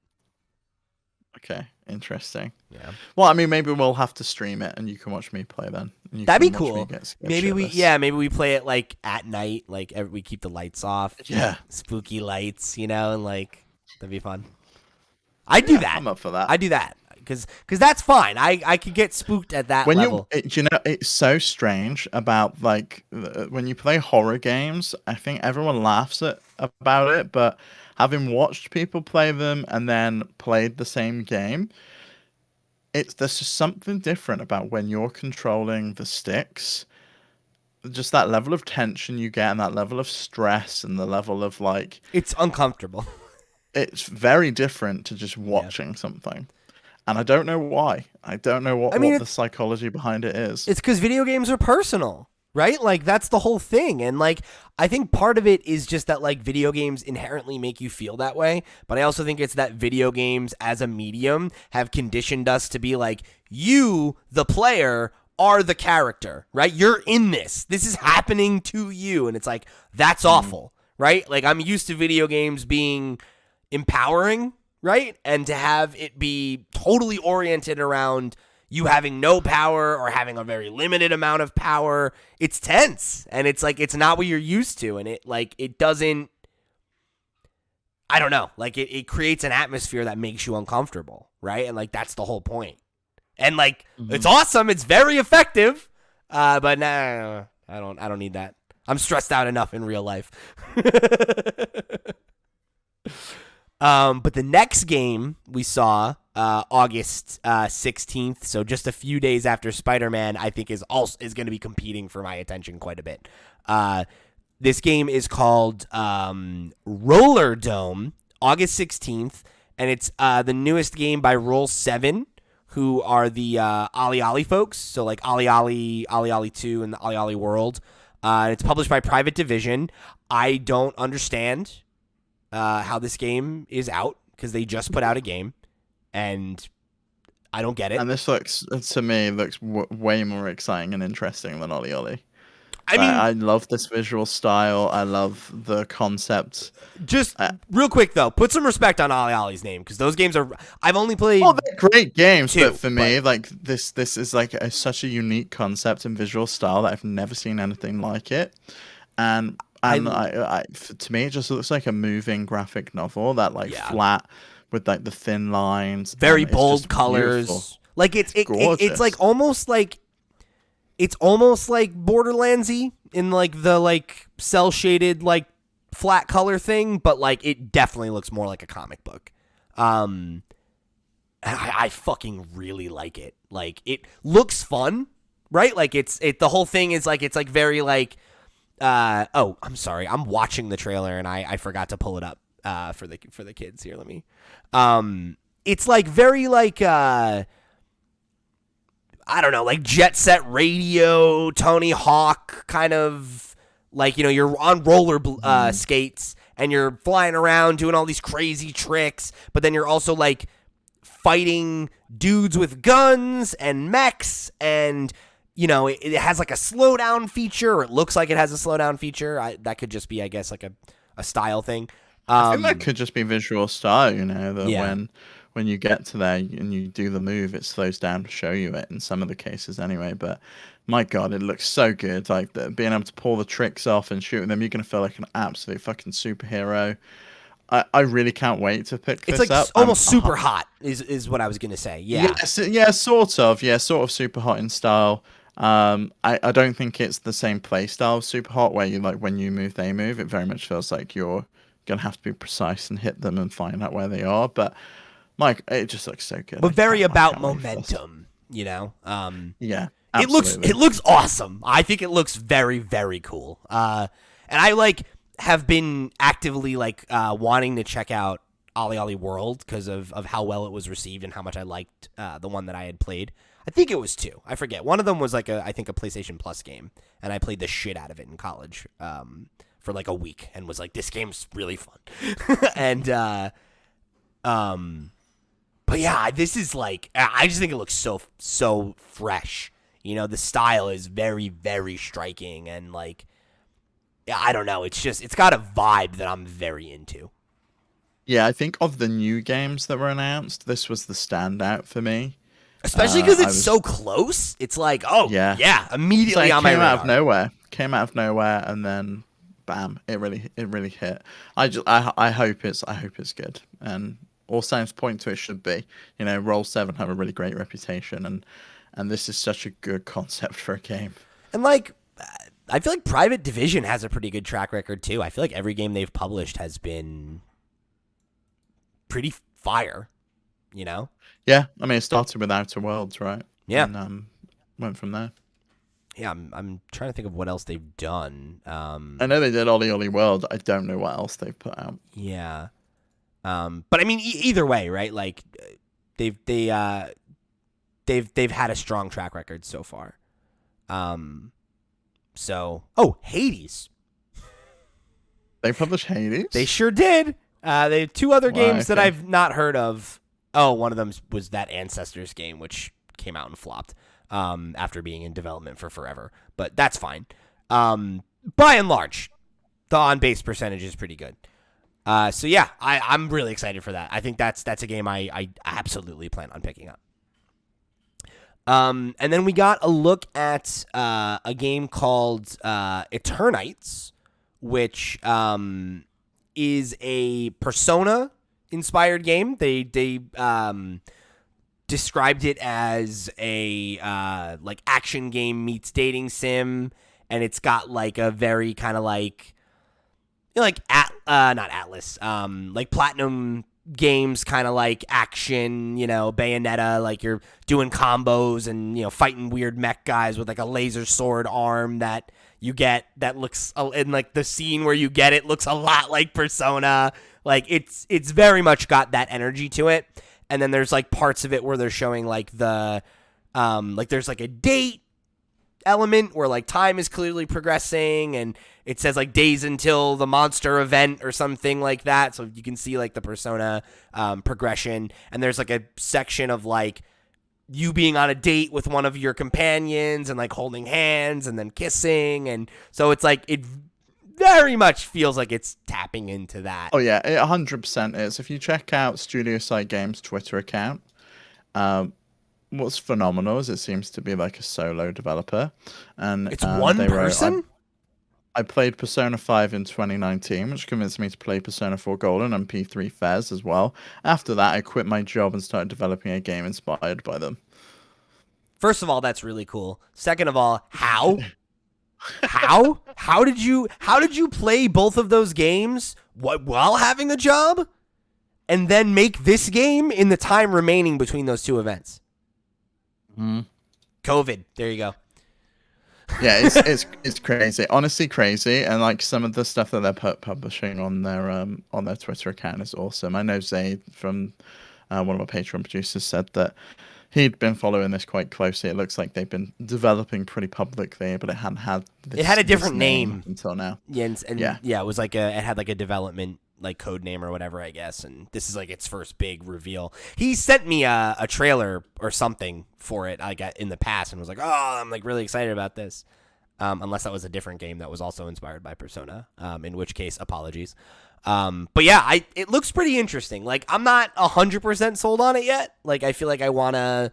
Okay, interesting. Yeah. Well, I mean, maybe we'll have to stream it and you can watch me play then. That'd be cool. Maybe we play it like at night, like we keep the lights off. Yeah. Spooky lights, and like. That'd be fun. I do that. I'm up for that. I do that because that's fine. I could get spooked at that level. It's so strange about like when you play horror games. I think everyone laughs about it, but having watched people play them and then played the same game, there's just something different about when you're controlling the sticks. Just that level of tension you get, and that level of stress, and the level of like, it's uncomfortable. It's very different to just watching something. And I don't know why. I don't know what the psychology behind it is. It's because video games are personal. right? Like, that's the whole thing. And, like, I think part of it is just that, like, video games inherently make you feel that way. But I also think it's that video games as a medium have conditioned us to be like, you, the player, are the character, right? You're in this. This is happening to you. And it's like, that's awful, right? Like, I'm used to video games being empowering, right? And to have it be totally oriented around you having no power or having a very limited amount of power, it's tense. And it's like, it's not what you're used to. And it doesn't, I don't know, like it creates an atmosphere that makes you uncomfortable, right? And like, that's the whole point. And like, it's awesome. It's very effective. But nah, I don't need that. I'm stressed out enough in real life. But the next game we saw, August 16th, so just a few days after SpiderMan, I think is going to be competing for my attention quite a bit. This game is called Roller Dome, August 16th, and it's the newest game by Roll 7, who are the Ali Ali folks. So like Ali Ali, Ali Ali 2, and the Ali Ali World. It's published by Private Division. I don't understand how this game is out because they just put out a game, and I don't get it. And this looks, to me, way more exciting and interesting than Ollie Ollie. I mean, I love this visual style. I love the concept. Just real quick though, put some respect on Ali Ali's name because those games are. I've only played. Oh, they're great games, two, but for me, like this is like such a unique concept and visual style that I've never seen anything like it. And to me, it just looks like a moving graphic novel that flat with like the thin lines, very bold colors. Beautiful. Like it's like almost like. It's almost like Borderlands-y in like the like cell shaded like flat color thing, but like it definitely looks more like a comic book. I fucking really like it. Like it looks fun, right? Like the whole thing is like it's like very like oh, I'm sorry. I'm watching the trailer and I forgot to pull it up for the kids here. Let me it's like very like I don't know, like Jet Set Radio, Tony Hawk kind of like, you know, you're on roller skates and you're flying around doing all these crazy tricks, but then you're also like fighting dudes with guns and mechs, and you know, it has like a slowdown feature, or it looks like it has a slowdown feature. That could just be, I guess, like a style thing. I think that could just be visual style, you know, that when you get to there and you do the move, it slows down to show you it in some of the cases anyway. But my God, it looks so good. Like being able to pull the tricks off and shoot them, you're going to feel like an absolute fucking superhero. I really can't wait to pick this up. It's like almost super hot is what I was going to say. Yeah. Yeah, sort of. Yeah, sort of super hot in style. I don't think it's the same play style of super hot where you like when you move, they move. It very much feels like you're going to have to be precise and hit them and find out where they are. But Mike, it just looks so good. But very about momentum, you know? Yeah, absolutely. It looks awesome. I think it looks very, very cool. And I like have been actively like wanting to check out Ali Ali World because of how well it was received and how much I liked the one that I had played. I think it was 2. I forget. One of them was like I think a PlayStation Plus game, and I played the shit out of it in college for like a week and was like, this game's really fun. And but yeah, this is like, I just think it looks so fresh. You know, the style is very, very striking, and like, I don't know, it's got a vibe that I'm very into. Yeah, I think of the new games that were announced, this was the standout for me. Especially because it's so close. It's like, oh, yeah immediately on my radar. Came out of nowhere, and then bam, it really hit. I hope it's good, and all signs point to it should be. You know, Roll 7 have a really great reputation, and this is such a good concept for a game. And like, I feel like Private Division has a pretty good track record too. I feel like every game they've published has been pretty fire, you know? Yeah, I mean, it started with Outer Worlds, right? Yeah. And went from there. Yeah, I'm trying to think of what else they've done. I know they did Ollie Ollie World. I don't know what else they've put out. Yeah. But I mean, either way, right? Like, they've had a strong track record so far. So, oh, Hades. They published Hades? They sure did. They have 2 other games that okay. I've not heard of. Oh, one of them was that Ancestors game, which came out and flopped after being in development for forever. But that's fine. By and large, the on-base percentage is pretty good. So yeah, I'm really excited for that. I think that's a game I absolutely plan on picking up. And then we got a look at a game called Eternites, which is a Persona-inspired game. They described it as a like action game meets dating sim, and it's got like a very kind of like not Atlas, like Platinum Games kind of like action, Bayonetta, like you're doing combos and fighting weird mech guys with like a laser sword arm that you get that looks, and like the scene where you get it looks a lot like Persona. Like it's very much got that energy to it. And then there's like parts of it where they're showing like the like there's like a date element where like time is clearly progressing, and it says like days until the monster event or something like that, so you can see like the Persona progression. And there's like a section of like you being on a date with one of your companions and like holding hands and then kissing, and so it's like it very much feels like it's tapping into that. Oh yeah, it 100% is. If you check out Studio Side Games' Twitter account, what's phenomenal is it seems to be like a solo developer, and it's one person. I played Persona 5 in 2019, which convinced me to play Persona 4 Golden and P3 Fez as well. After that, I quit my job and started developing a game inspired by them. First of all, that's really cool. Second of all, how? How did you play both of those games while having a job and then make this game in the time remaining between those 2 events? COVID. There you go. Yeah, it's crazy. Honestly, crazy. And like some of the stuff that they're publishing on their Twitter account is awesome. I know Zayd from one of our Patreon producers said that he'd been following this quite closely. It looks like they've been developing pretty publicly, but it hadn't had this, it had a different name until now. Yeah, and yeah, it was like it had like a development like code name or whatever, I guess, and this is like its first big reveal. He sent me a trailer or something for it I got in the past and was like, oh, I'm like really excited about this. Unless that was a different game that was also inspired by Persona, in which case apologies. But yeah, it looks pretty interesting. Like I'm not 100% sold on it yet. Like I feel like I want to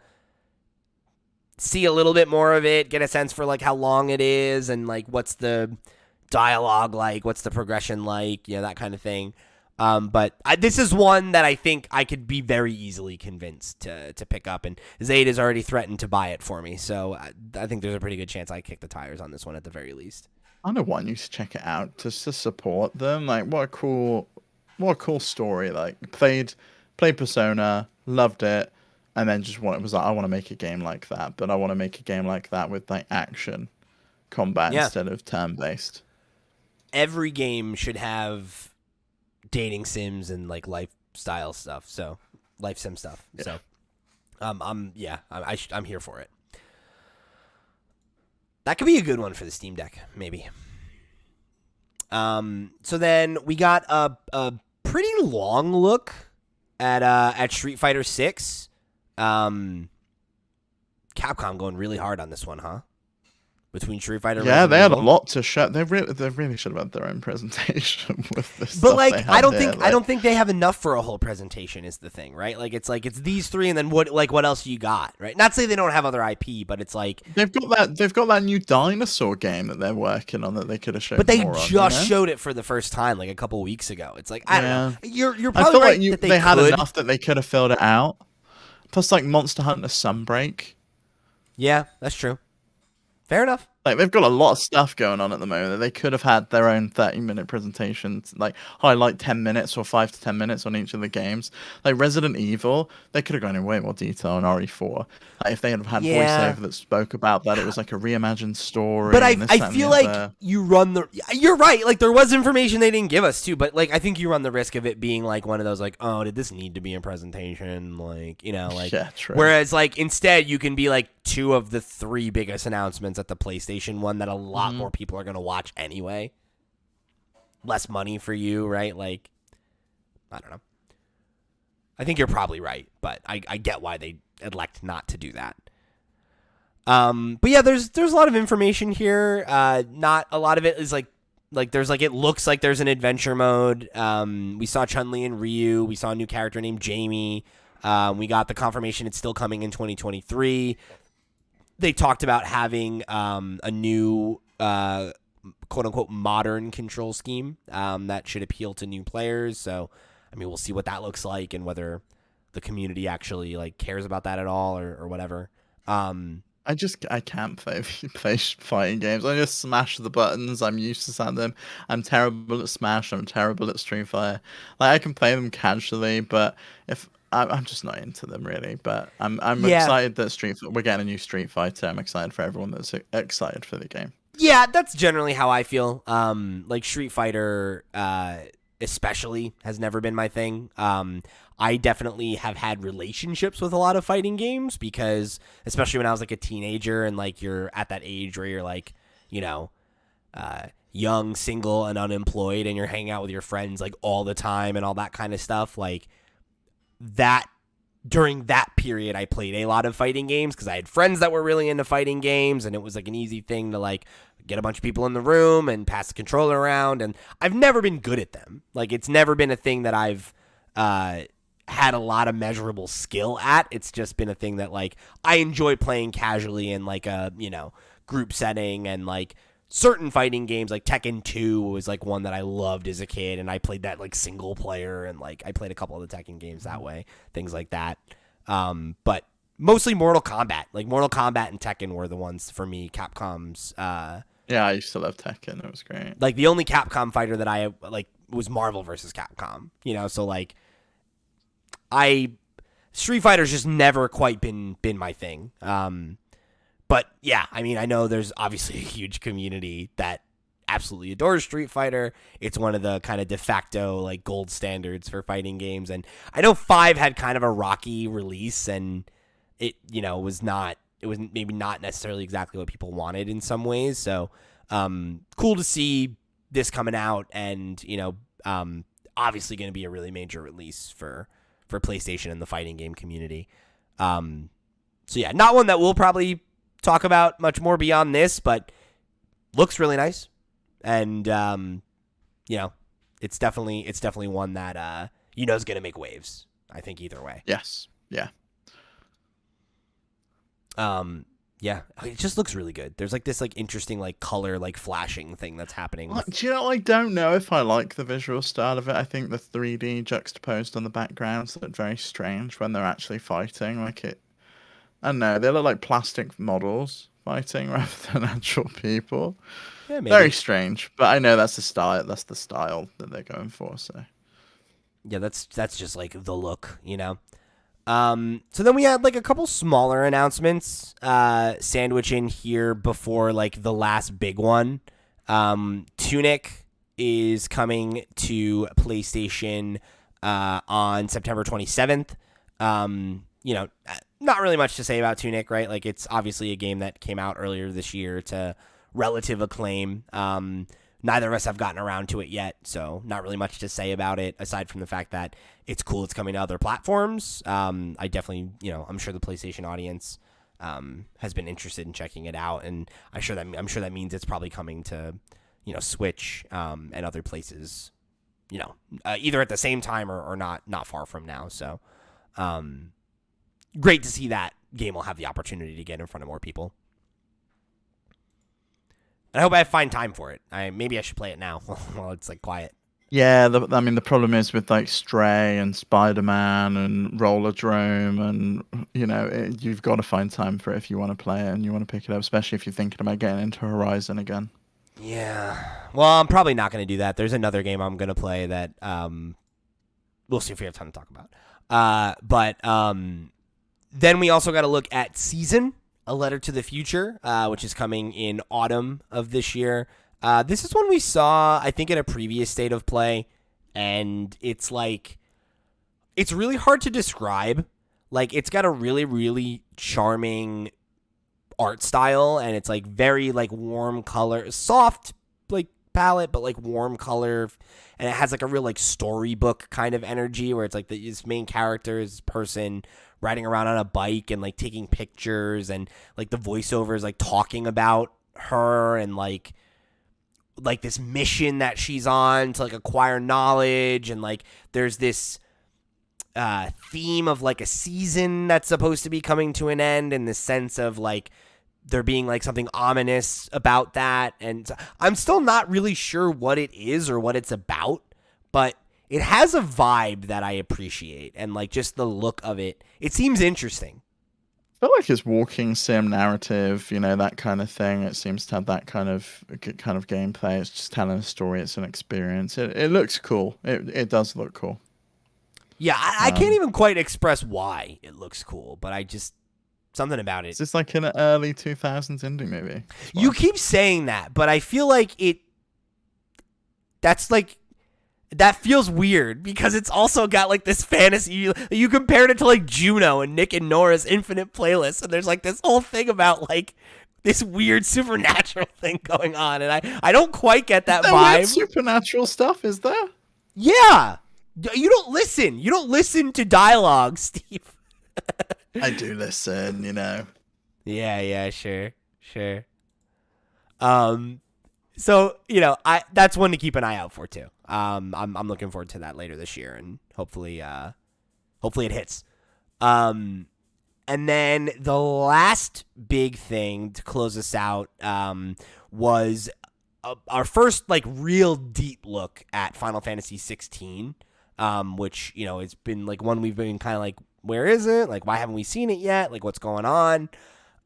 see a little bit more of it, get a sense for like how long it is and like what's the dialogue like, what's the progression like, that kind of thing. But this is one that I think I could be very easily convinced to pick up, and Zayd has already threatened to buy it for me, so I think there's a pretty good chance I kick the tires on this one at the very least. I want you to check it out just to support them. Like what a cool story. Like played Persona, loved it, and then just was like, I want to make a game like that, but I want to make a game like that with like action combat instead of turn-based. Every game should have dating sims and like lifestyle stuff, so life sim stuff. Yeah. So I'm here for it. That could be a good one for the Steam Deck, maybe. So then we got a pretty long look at Street Fighter 6. Capcom going really hard on this one, huh? Between Street Fighter, yeah, they had a lot to show. They really should have had their own presentation with this. But like, I don't think they have enough for a whole presentation. Is the thing, right? Like, it's these 3, and then what else you got, right? Not to say they don't have other IP, but it's like they've got that new dinosaur game that they're working on that they could have showed. But they more just showed it for the first time like a couple weeks ago. It's like I don't know. You're probably I feel right like that they had enough that they could have filled it out. Plus, like Monster Hunter Sunbreak. Yeah, that's true. Fair enough. Like they've got a lot of stuff going on at the moment. They could have had their own 30-minute presentations, like highlight 10 minutes or 5 to 10 minutes on each of the games. Like Resident Evil, they could have gone in way more detail on RE4. Like if they had had voiceover that spoke about that, it was like a reimagined story. But I feel like you're right. Like there was information they didn't give us too, but like I think you run the risk of it being like one of those like, oh, did this need to be in presentation? Like, like yeah, true. Whereas like instead you can be like 2 of the 3 biggest announcements at the PlayStation PlayStation one that a lot more people are going to watch anyway. Less money for you, right? Like, I don't know. I think you're probably right, but I get why they elect not to do that. But yeah, there's a lot of information here. Not a lot of it is like there's like, it looks like there's an adventure mode. We saw Chun-Li and Ryu. We saw a new character named Jamie. We got the confirmation it's still coming in 2023. They talked about having a new quote unquote modern control scheme that should appeal to new players. So, I mean, we'll see what that looks like and whether the community actually like cares about that at all or whatever. I can't play fighting games. I just smash the buttons. I'm used to them. I'm terrible at Smash. I'm terrible at Street Fighter. Like, I can play them casually, but if I'm just not into them really. But I'm excited that we're getting a new Street Fighter. I'm excited for everyone that's excited for the game. Yeah, that's generally how I feel. Like Street Fighter, especially, has never been my thing. I definitely have had relationships with a lot of fighting games because, especially when I was like a teenager and like you're at that age where you're like, you know, young, single, and unemployed, and you're hanging out with your friends like all the time and all that kind of stuff. Like that, during that period, I played a lot of fighting games because I had friends that were really into fighting games, and it was like an easy thing to like get a bunch of people in the room and pass the controller around. And I've never been good at them. Like, it's never been a thing that I've had a lot of measurable skill at. It's just been a thing that like I enjoy playing casually in like a, you know, group setting. And like certain fighting games like Tekken 2 was like one that I loved as a kid, and I played that like single player, and like I played a couple of the Tekken games that way, things like that. But mostly Mortal Kombat. Like Mortal Kombat and Tekken were the ones for me. Capcom's yeah, I used to love Tekken. It was great. Like the only Capcom fighter that I like was Marvel versus Capcom, you know, so like Street Fighter's just never quite been my thing. But yeah, I mean, I know there's obviously a huge community that absolutely adores Street Fighter. It's one of the kind of de facto like gold standards for fighting games. And I know 5 had kind of a rocky release, and it, you know, it was maybe not necessarily exactly what people wanted in some ways. So cool to see this coming out, and, you know, obviously going to be a really major release for PlayStation and the fighting game community. So yeah, not one that we'll probably talk about much more beyond this, but looks really nice. And, you know, it's definitely one that, you know, is going to make waves, I think, either way. Yes. Yeah. Yeah, it just looks really good. There's like this like interesting like color like flashing thing that's happening. Do you know, I don't know if I like the visual style of it. I think the 3D juxtaposed on the backgrounds look very strange when they're actually fighting. Like it, I don't know, they look like plastic models fighting rather than actual people. Yeah, maybe. Very strange, but I know that's the style. That's the style that they're going for. So yeah, that's just like the look, you know. So then we had like a couple smaller announcements sandwich in here before like the last big one. Tunic is coming to PlayStation on September 27th. You know, not really much to say about Tunic, right? Like, it's obviously a game that came out earlier this year to relative acclaim. Neither of us have gotten around to it yet, so not really much to say about it, aside from the fact that it's cool it's coming to other platforms. I definitely, you know, I'm sure the PlayStation audience has been interested in checking it out, and I'm sure that means it's probably coming to, you know, Switch and other places, you know, either at the same time or not far from now. So great to see that game will have the opportunity to get in front of more people. I hope I find time for it. Maybe I should play it now while it's like quiet. Yeah, I mean, the problem is with like Stray and SpiderMan and Rollerdrome, and you know, you've got to find time for it if you want to play it and you want to pick it up, especially if you're thinking about getting into Horizon again. Yeah, well, I'm probably not going to do that. There's another game I'm going to play that we'll see if we have time to talk about. But then we also got to look at Season, A Letter to the Future, which is coming in autumn of this year. This is one we saw, I think, at a previous State of Play, and it's like, it's really hard to describe. Like, it's got a really, really charming art style, and it's like very like warm color, soft like palette, but like warm color, and it has like a real like storybook kind of energy where it's like this main character is this person riding around on a bike and like taking pictures, and like the voiceover is like talking about her and like this mission that she's on to like acquire knowledge, and like there's this theme of like a season that's supposed to be coming to an end, and the sense of like there being like something ominous about that. And I'm still not really sure what it is or what it's about, but it has a vibe that I appreciate, and like just the look of it, it seems interesting. I feel like it's walking sim narrative, that kind of thing. It seems to have that kind of gameplay. It's just telling a story. It's an experience. It looks cool. It does look cool. Yeah, I can't even quite express why it looks cool, but I just, something about it. It's just like an early 2000s indie movie. You keep saying that, but I feel like that feels weird because it's also got like this fantasy. You compared it to like Juno and Nick and Nora's Infinite Playlist, and there's like this whole thing about like this weird supernatural thing going on, and I don't quite get that vibe. Weird supernatural stuff, is there? Yeah. You don't listen. You don't listen to dialogue, Steve. I do listen, Yeah, sure. So, that's one to keep an eye out for too. I'm looking forward to that later this year, and hopefully it hits. And then the last big thing to close us out was our first like real deep look at Final Fantasy XVI. Which, it's been like one we've been kind of like, where is it? Like, why haven't we seen it yet? Like, what's going on?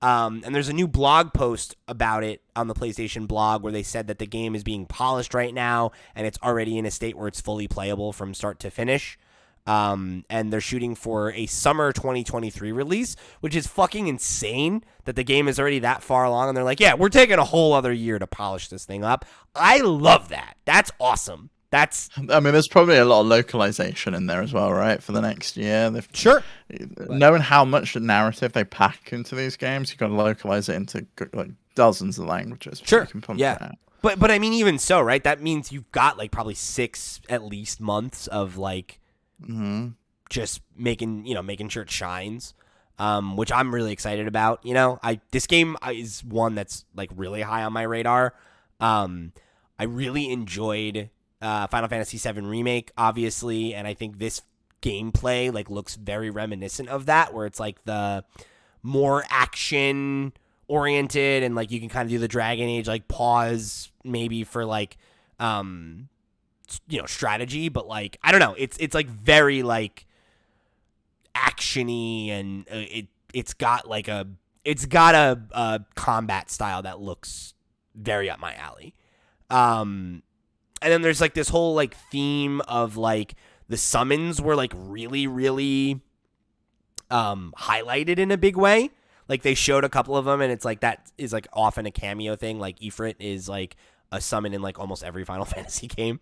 And there's a new blog post about it on the PlayStation blog where they said that the game is being polished right now and it's already in a state where it's fully playable from start to finish. And they're shooting for a summer 2023 release, which is fucking insane that the game is already that far along. And they're like, yeah, we're taking a whole other year to polish this thing up. I love that. That's awesome. There's probably a lot of localization in there as well, right? For the next year. Sure. Knowing how much narrative they pack into these games, you've got to localize it into like dozens of languages. Sure. You can pump yeah. it out. But I mean, even so, right? That means you've got like probably 6 at least months of like just making sure it shines. Which I'm really excited about. This game is one that's like really high on my radar. I really enjoyed Final Fantasy VII Remake, obviously, and I think this gameplay like looks very reminiscent of that, where it's like the more action oriented, and like you can kind of do the Dragon Age like pause maybe for like strategy, but like I don't know, it's like very like actiony, and it's got a combat style that looks very up my alley. And then there's like this whole like theme of like the summons were like really, really highlighted in a big way. Like they showed a couple of them, and it's like that is like often a cameo thing. Like Ifrit is like a summon in like almost every Final Fantasy game.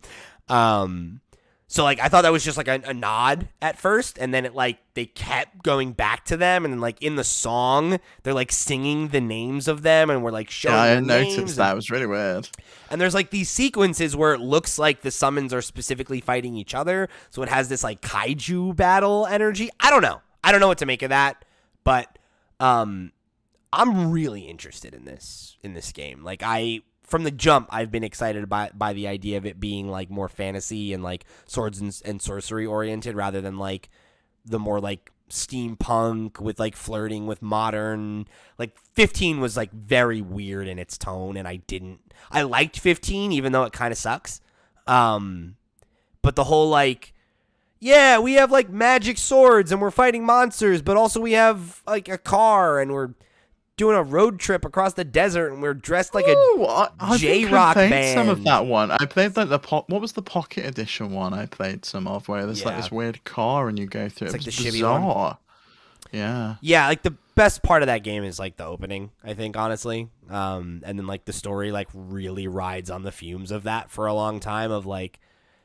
So like I thought that was just like a nod at first, and then it like they kept going back to them, and then like in the song they're like singing the names of them, and we're like showing. Yeah, I names noticed that. It was really weird. And there's like these sequences where it looks like the summons are specifically fighting each other, so it has this like kaiju battle energy. I don't know what to make of that, but I'm really interested in this game. Like from the jump, I've been excited by the idea of it being like more fantasy and like swords and sorcery oriented, rather than like the more like steampunk with like flirting with modern. Like 15 was like very weird in its tone, and I liked 15 even though it kind of sucks. But the whole like, yeah, we have like magic swords and we're fighting monsters, but also we have like a car and we're doing a road trip across the desert, and we're dressed like a J-rock band. Some of that one. I played like what was the Pocket Edition one? I played some of where there's like this weird car and you go through. It's it like was the bizarre. Yeah. Yeah, like the best part of that game is like the opening, I think, honestly. And then like the story like really rides on the fumes of that for a long time, of like,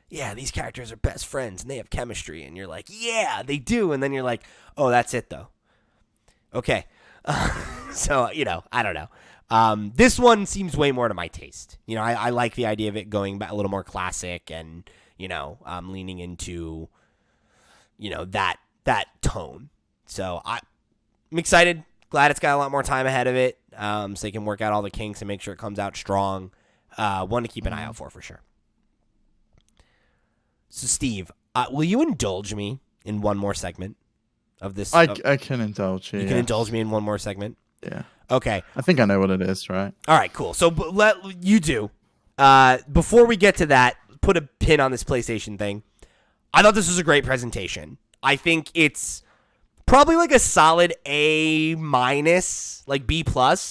yeah, these characters are best friends and they have chemistry, and you're like, yeah, they do, and then you're like, oh, that's it though. Okay. So, I don't know. This one seems way more to my taste. I like the idea of it going back a little more classic and, leaning into, that tone. So I'm excited. Glad it's got a lot more time ahead of it, so they can work out all the kinks and make sure it comes out strong. One to keep an eye out for sure. So, Steve, will you indulge me in one more segment of this? I can indulge you. You can indulge me in one more segment? Yeah. Okay. I think I know what it is, right? All right, cool. So let you do. Before we get to that, put a pin on this PlayStation thing. I thought this was a great presentation. I think it's probably like a solid A-, like B+,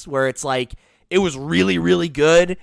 where it's like it was really, really good.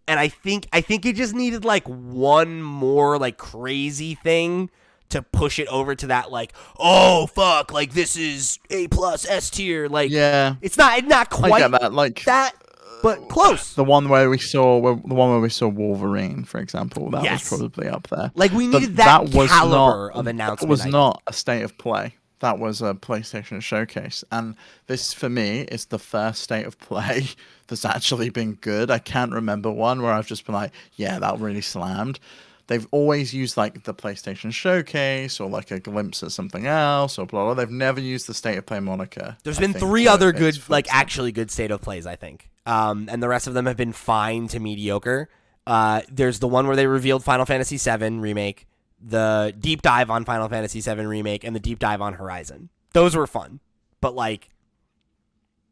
And I think it just needed like one more like crazy thing to push it over to that like, oh fuck, like this is A+, S tier. Like, yeah, it's not quite I get that, like that, but close. The one where we saw Wolverine, for example, that was probably up there. Like we needed that caliber of announcement. It was not a state of play. That was a PlayStation showcase, and this for me is the first state of play that's actually been good. I can't remember one where I've just been like, yeah, that really slammed. They've always used like the PlayStation showcase or like a glimpse at something else or blah blah. They've never used the state of play moniker. There's been 3 other good, like actually good state of plays, I think, and the rest of them have been fine to mediocre. There's the one where they revealed Final Fantasy VII Remake, the deep dive on Final Fantasy VII Remake, and the deep dive on Horizon. Those were fun, but like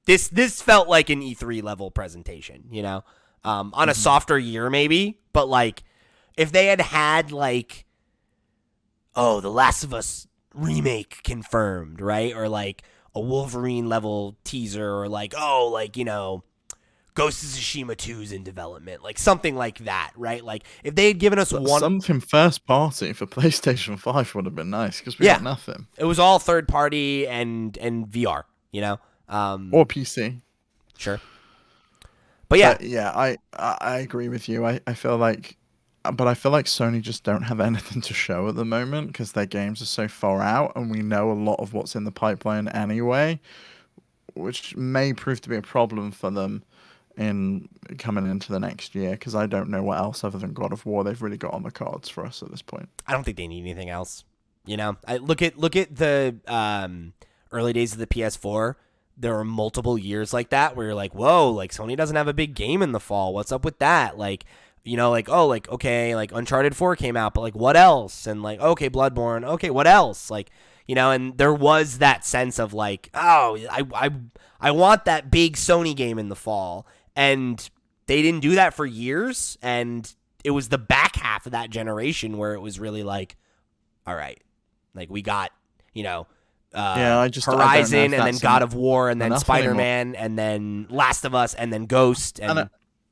this felt like an E3 level presentation, on a softer year maybe, but like. If they had like, oh, The Last of Us remake confirmed, right? Or like a Wolverine level teaser, or like, oh, like, Ghost of Tsushima 2's in development, like something like that, right? Like if they had given us something first party for PlayStation 5 would have been nice because we got nothing. It was all third party and VR, or PC. Sure. But yeah. I agree with you. I feel like. But I feel like Sony just don't have anything to show at the moment because their games are so far out and we know a lot of what's in the pipeline anyway, which may prove to be a problem for them in coming into the next year because I don't know what else other than God of War they've really got on the cards for us at this point. I don't think they need anything else. I look at the early days of the PS4. There were multiple years like that where you're like, whoa, like Sony doesn't have a big game in the fall. What's up with that? Like, like, oh, like, okay, like Uncharted 4 came out, but like what else? And like, okay, Bloodborne, okay, what else? Like, and there was that sense of like, oh, I want that big Sony game in the fall. And they didn't do that for years. And it was the back half of that generation where it was really like, all right, like we got, Horizon and then God of War and then Spider-Man and then Last of Us and then Ghost and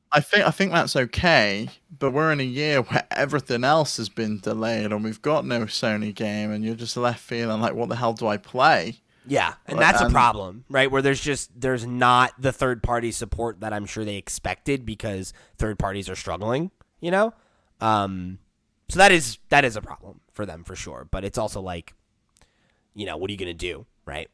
I think that's okay, but we're in a year where everything else has been delayed and we've got no Sony game and you're just left feeling like, what the hell do I play? Yeah, and that's a problem, right? Where there's not the third-party support that I'm sure they expected because third parties are struggling, So that is a problem for them for sure, but it's also like, what are you going to do, right?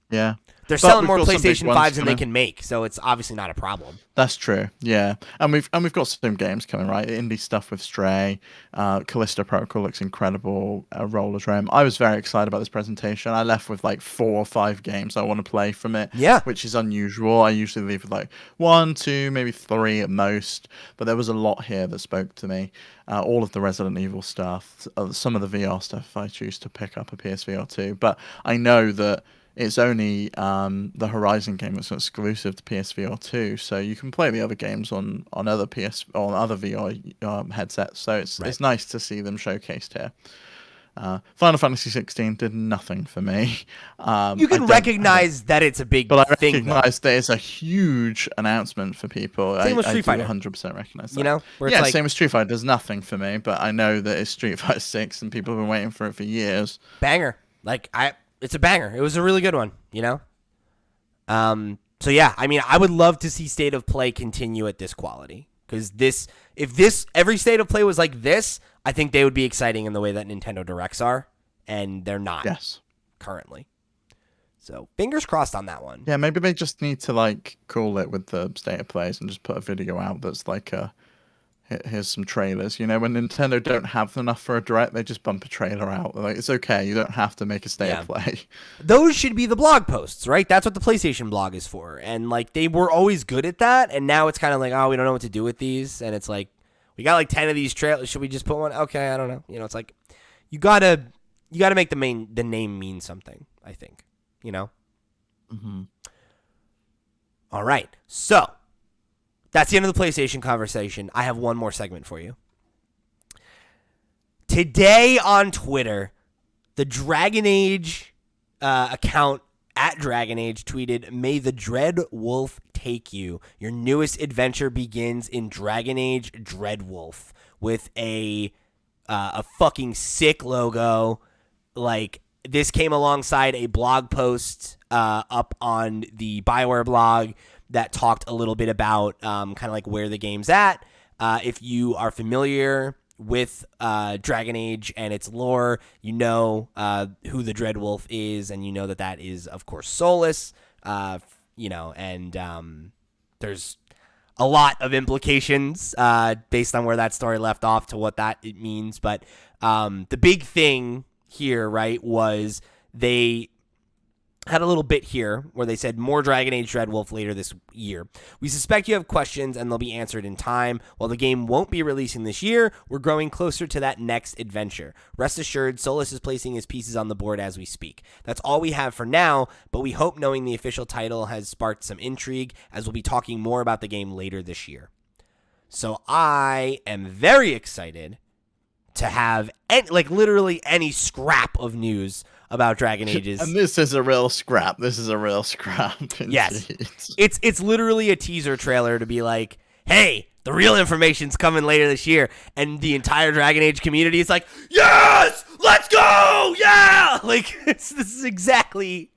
Yeah. They're selling more PlayStation 5s than they can make, so it's obviously not a problem. That's true. Yeah. And we've got some games coming, right? Indie stuff with Stray, Callisto Protocol looks incredible, Roller's Realm. I was very excited about this presentation. I left with like 4 or 5 games I want to play from it, which is unusual. I usually leave with like 1, 2, maybe 3 at most, but there was a lot here that spoke to me. All of the Resident Evil stuff, some of the VR stuff if I choose to pick up a PSVR 2, but I know that it's only the Horizon game that's exclusive to PSVR 2, so you can play the other games on other VR headsets. So it's nice to see them showcased here. Final Fantasy XVI did nothing for me. You can recognize that it's a big thing. But I recognize that it's a huge announcement for people. Same with Street Fighter. I do 100% recognize that. Same with Street Fighter. Does nothing for me, but I know that it's Street Fighter 6 and people have been waiting for it for years. Banger. It's a banger. It was a really good one, So yeah, I mean, I would love to see State of Play continue at this quality because if every State of Play was like this, I think they would be exciting in the way that Nintendo Directs are, and they're not currently. So fingers crossed on that one. Yeah, maybe they just need to like cool it with the state of plays and just put a video out that's like here's some trailers. You know, when Nintendo don't have enough for a direct, they just bump a trailer out. They're like, it's okay, you don't have to make a state of play. Those should be the blog posts, right? That's what the PlayStation blog is for. And like they were always good at that, and now it's kind of like, oh, we don't know what to do with these, and it's like we got like 10 of these trailers. Should we just put one? Okay, I don't know. You know, it's like you gotta make the name mean something, I think. You know? Mm-hmm. All right. So, that's the end of the PlayStation conversation. I have one more segment for you. Today on Twitter, the Dragon Age account at Dragon Age tweeted, "May the Dread Wolf take you. Your newest adventure begins in Dragon Age Dread Wolf," with a fucking sick logo. Like, this came alongside a blog post up on the BioWare blog that talked a little bit about kind of like where the game's at. If you are familiar with Dragon Age and its lore, you know who the Dread Wolf is, and you know that is, of course, Solus. You know, and there's a lot of implications based on where that story left off to what that it means. But the big thing here, right, was they had a little bit here where they said more Dragon Age Dreadwolf later this year. We suspect you have questions and they'll be answered in time. While the game won't be releasing this year, we're growing closer to that next adventure. Rest assured, Solus is placing his pieces on the board as we speak. That's all we have for now, but we hope knowing the official title has sparked some intrigue, as we'll be talking more about the game later this year. So I am very excited to have literally any scrap of news about Dragon Ages. And this is a real scrap. Yes. It's literally a teaser trailer to be like, hey, the real information's coming later this year. And the entire Dragon Age community is like, yes, let's go. Yeah. Like, this is exactly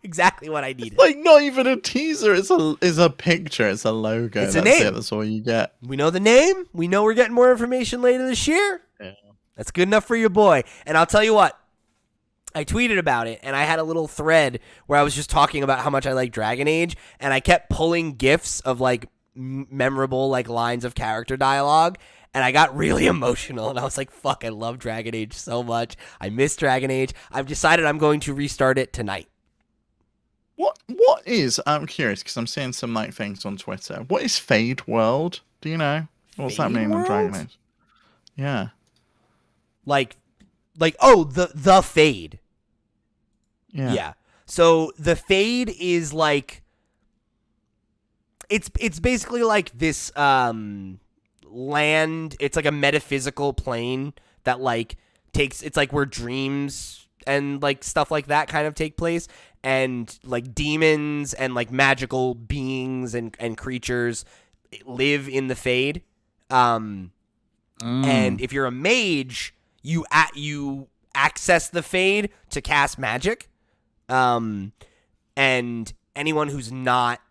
what I needed. Like, not even a teaser. It's a picture. It's a logo. It's a name. That's all you get. We know the name. We know we're getting more information later this year. Yeah. That's good enough for your boy. And I'll tell you what, I tweeted about it, and I had a little thread where I was just talking about how much I like Dragon Age, and I kept pulling GIFs of, like, memorable, like, lines of character dialogue, and I got really emotional, and I was like, fuck, I love Dragon Age so much. I miss Dragon Age. I've decided I'm going to restart it tonight. What is, I'm curious, because I'm seeing some, like, things on Twitter. What is Fade World? Do you know? What's that mean on Dragon Age? Yeah. Like, the Fade. Yeah. So the Fade is like, it's basically like this land. It's like a metaphysical plane that like it's like where dreams and like stuff like that kind of take place, and like demons and like magical beings and creatures live in the Fade. And if you're a mage, you access the Fade to cast magic. And anyone who's not,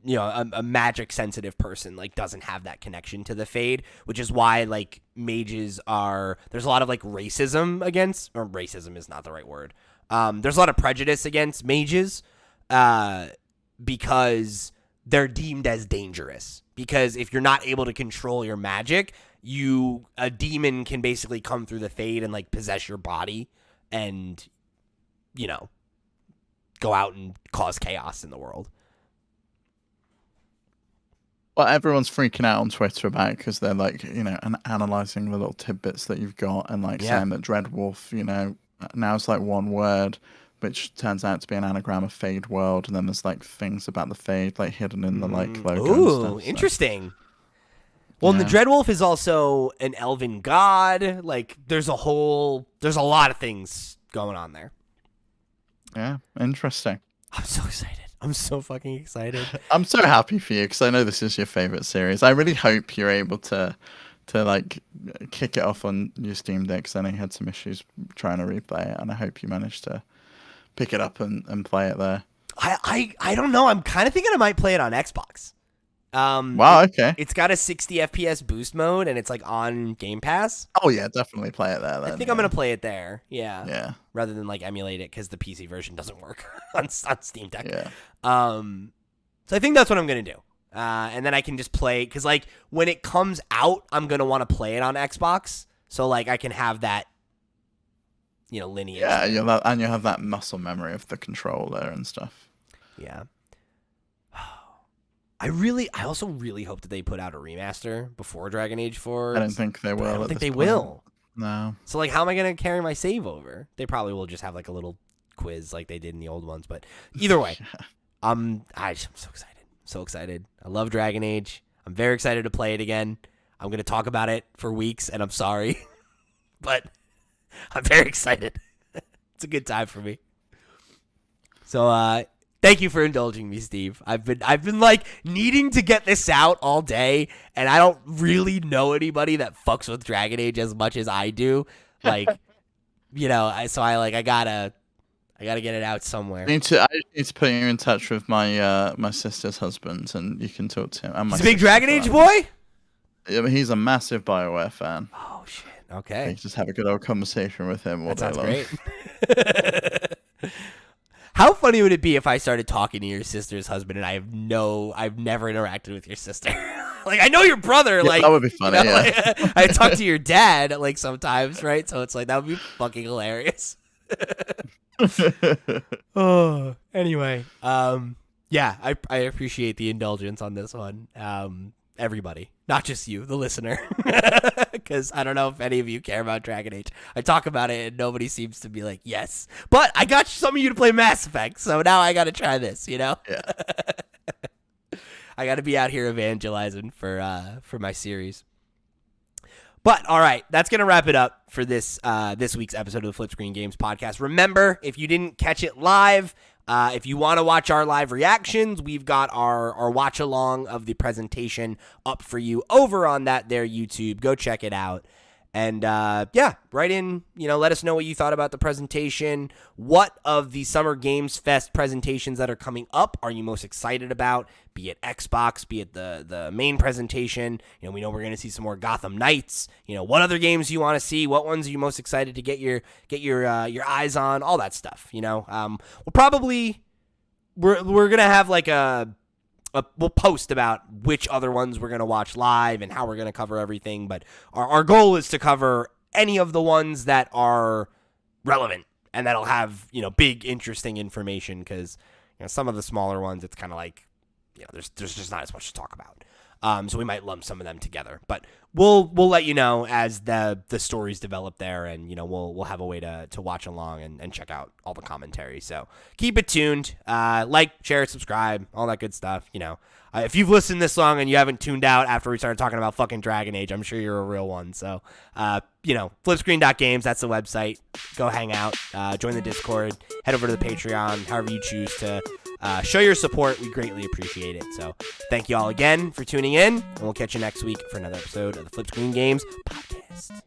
you know, a magic sensitive person, like, doesn't have that connection to the Fade, which is why, like, mages there's a lot of, like, racism is not the right word. There's a lot of prejudice against mages, because they're deemed as dangerous. Because if you're not able to control your magic, a demon can basically come through the Fade and, like, possess your body and, you know, go out and cause chaos in the world. Well, everyone's freaking out on Twitter about it because they're like, you know, analyzing the little tidbits that you've got and like saying that Dreadwolf, you know, now it's like one word, which turns out to be an anagram of Fade World, and then there's like things about the Fade like hidden in the like logo. Ooh, and stuff, interesting. Well, and the Dreadwolf is also an elven god. Like, there's a lot of things going on there. Yeah, interesting. I'm so excited. I'm so fucking excited. I'm so happy for you because I know this is your favorite series. I really hope you're able to like kick it off on your Steam Deck, because I know you had some issues trying to replay it, and I hope you managed to pick it up and play it there. I don't know. I'm kind of thinking I might play it on Xbox. Wow, okay. It's got a 60 FPS boost mode, and it's like on Game Pass. Oh yeah, definitely play it there. Then, I think I'm gonna play it there. Yeah. Yeah. Rather than like emulate it because the PC version doesn't work on Steam Deck. Yeah. So I think that's what I'm gonna do. And then I can just play because like when it comes out, I'm gonna want to play it on Xbox. So like I can have that, lineage. Yeah, you have that muscle memory of the controller and stuff. Yeah. I also really hope that they put out a remaster before Dragon Age 4. I don't think they will. I don't think they point. will. No. So like, how am I gonna carry my save over? They probably will just have like a little quiz like they did in the old ones. But either way, I'm so excited. So excited. I love Dragon Age. I'm very excited to play it again. I'm gonna talk about it for weeks, and I'm sorry, but I'm very excited. It's a good time for me. So thank you for indulging me, Steve. I've been like needing to get this out all day, and I don't really know anybody that fucks with Dragon Age as much as I do. Like, I gotta get it out somewhere. I just need to put you in touch with my my sister's husband, and you can talk to him. And He's a big Dragon Age boy? Yeah, but he's a massive BioWare fan. Oh shit. Okay. You just have a good old conversation with him all day long. That sounds great. How funny would it be if I started talking to your sister's husband and I've never interacted with your sister? Like, I know your brother. Yeah, like that would be funny. Yeah. Like, I talk to your dad like sometimes, right? So it's like that would be fucking hilarious. Oh, anyway, yeah, I appreciate the indulgence on this one. Everybody, not just you, the listener, because I don't know if any of you care about Dragon Age. I talk about it and nobody seems to be like, yes, but I got some of you to play Mass Effect, so now I got to try this, Yeah. I got to be out here evangelizing for my series. But all right, that's gonna wrap it up for this week's episode of the FlipScreen Games podcast. Remember, if you didn't catch it live, if you want to watch our live reactions, we've got our watch along of the presentation up for you over on that there YouTube. Go check it out. And write in, let us know what you thought about the presentation. What of the Summer Games Fest presentations that are coming up are you most excited about? Be it Xbox, be it the main presentation. We know we're going to see some more Gotham Knights. What other games you want to see? What ones are you most excited to get your eyes on? All that stuff. We'll probably we're gonna have like we'll post about which other ones we're going to watch live and how we're going to cover everything. But our goal is to cover any of the ones that are relevant and that'll have, big, interesting information. Because, some of the smaller ones, it's kind of like, there's just not as much to talk about. So we might lump some of them together. But we'll let you know as the stories develop there, and we'll have a way to watch along and check out all the commentary. So keep it tuned. Like, share, subscribe, all that good stuff. If you've listened this long and you haven't tuned out after we started talking about fucking Dragon Age, I'm sure you're a real one. So flipscreen.games, that's the website. Go hang out, join the Discord, head over to the Patreon, however you choose to show your support. We greatly appreciate it. So thank you all again for tuning in, and we'll catch you next week for another episode of the FlipScreen Games podcast.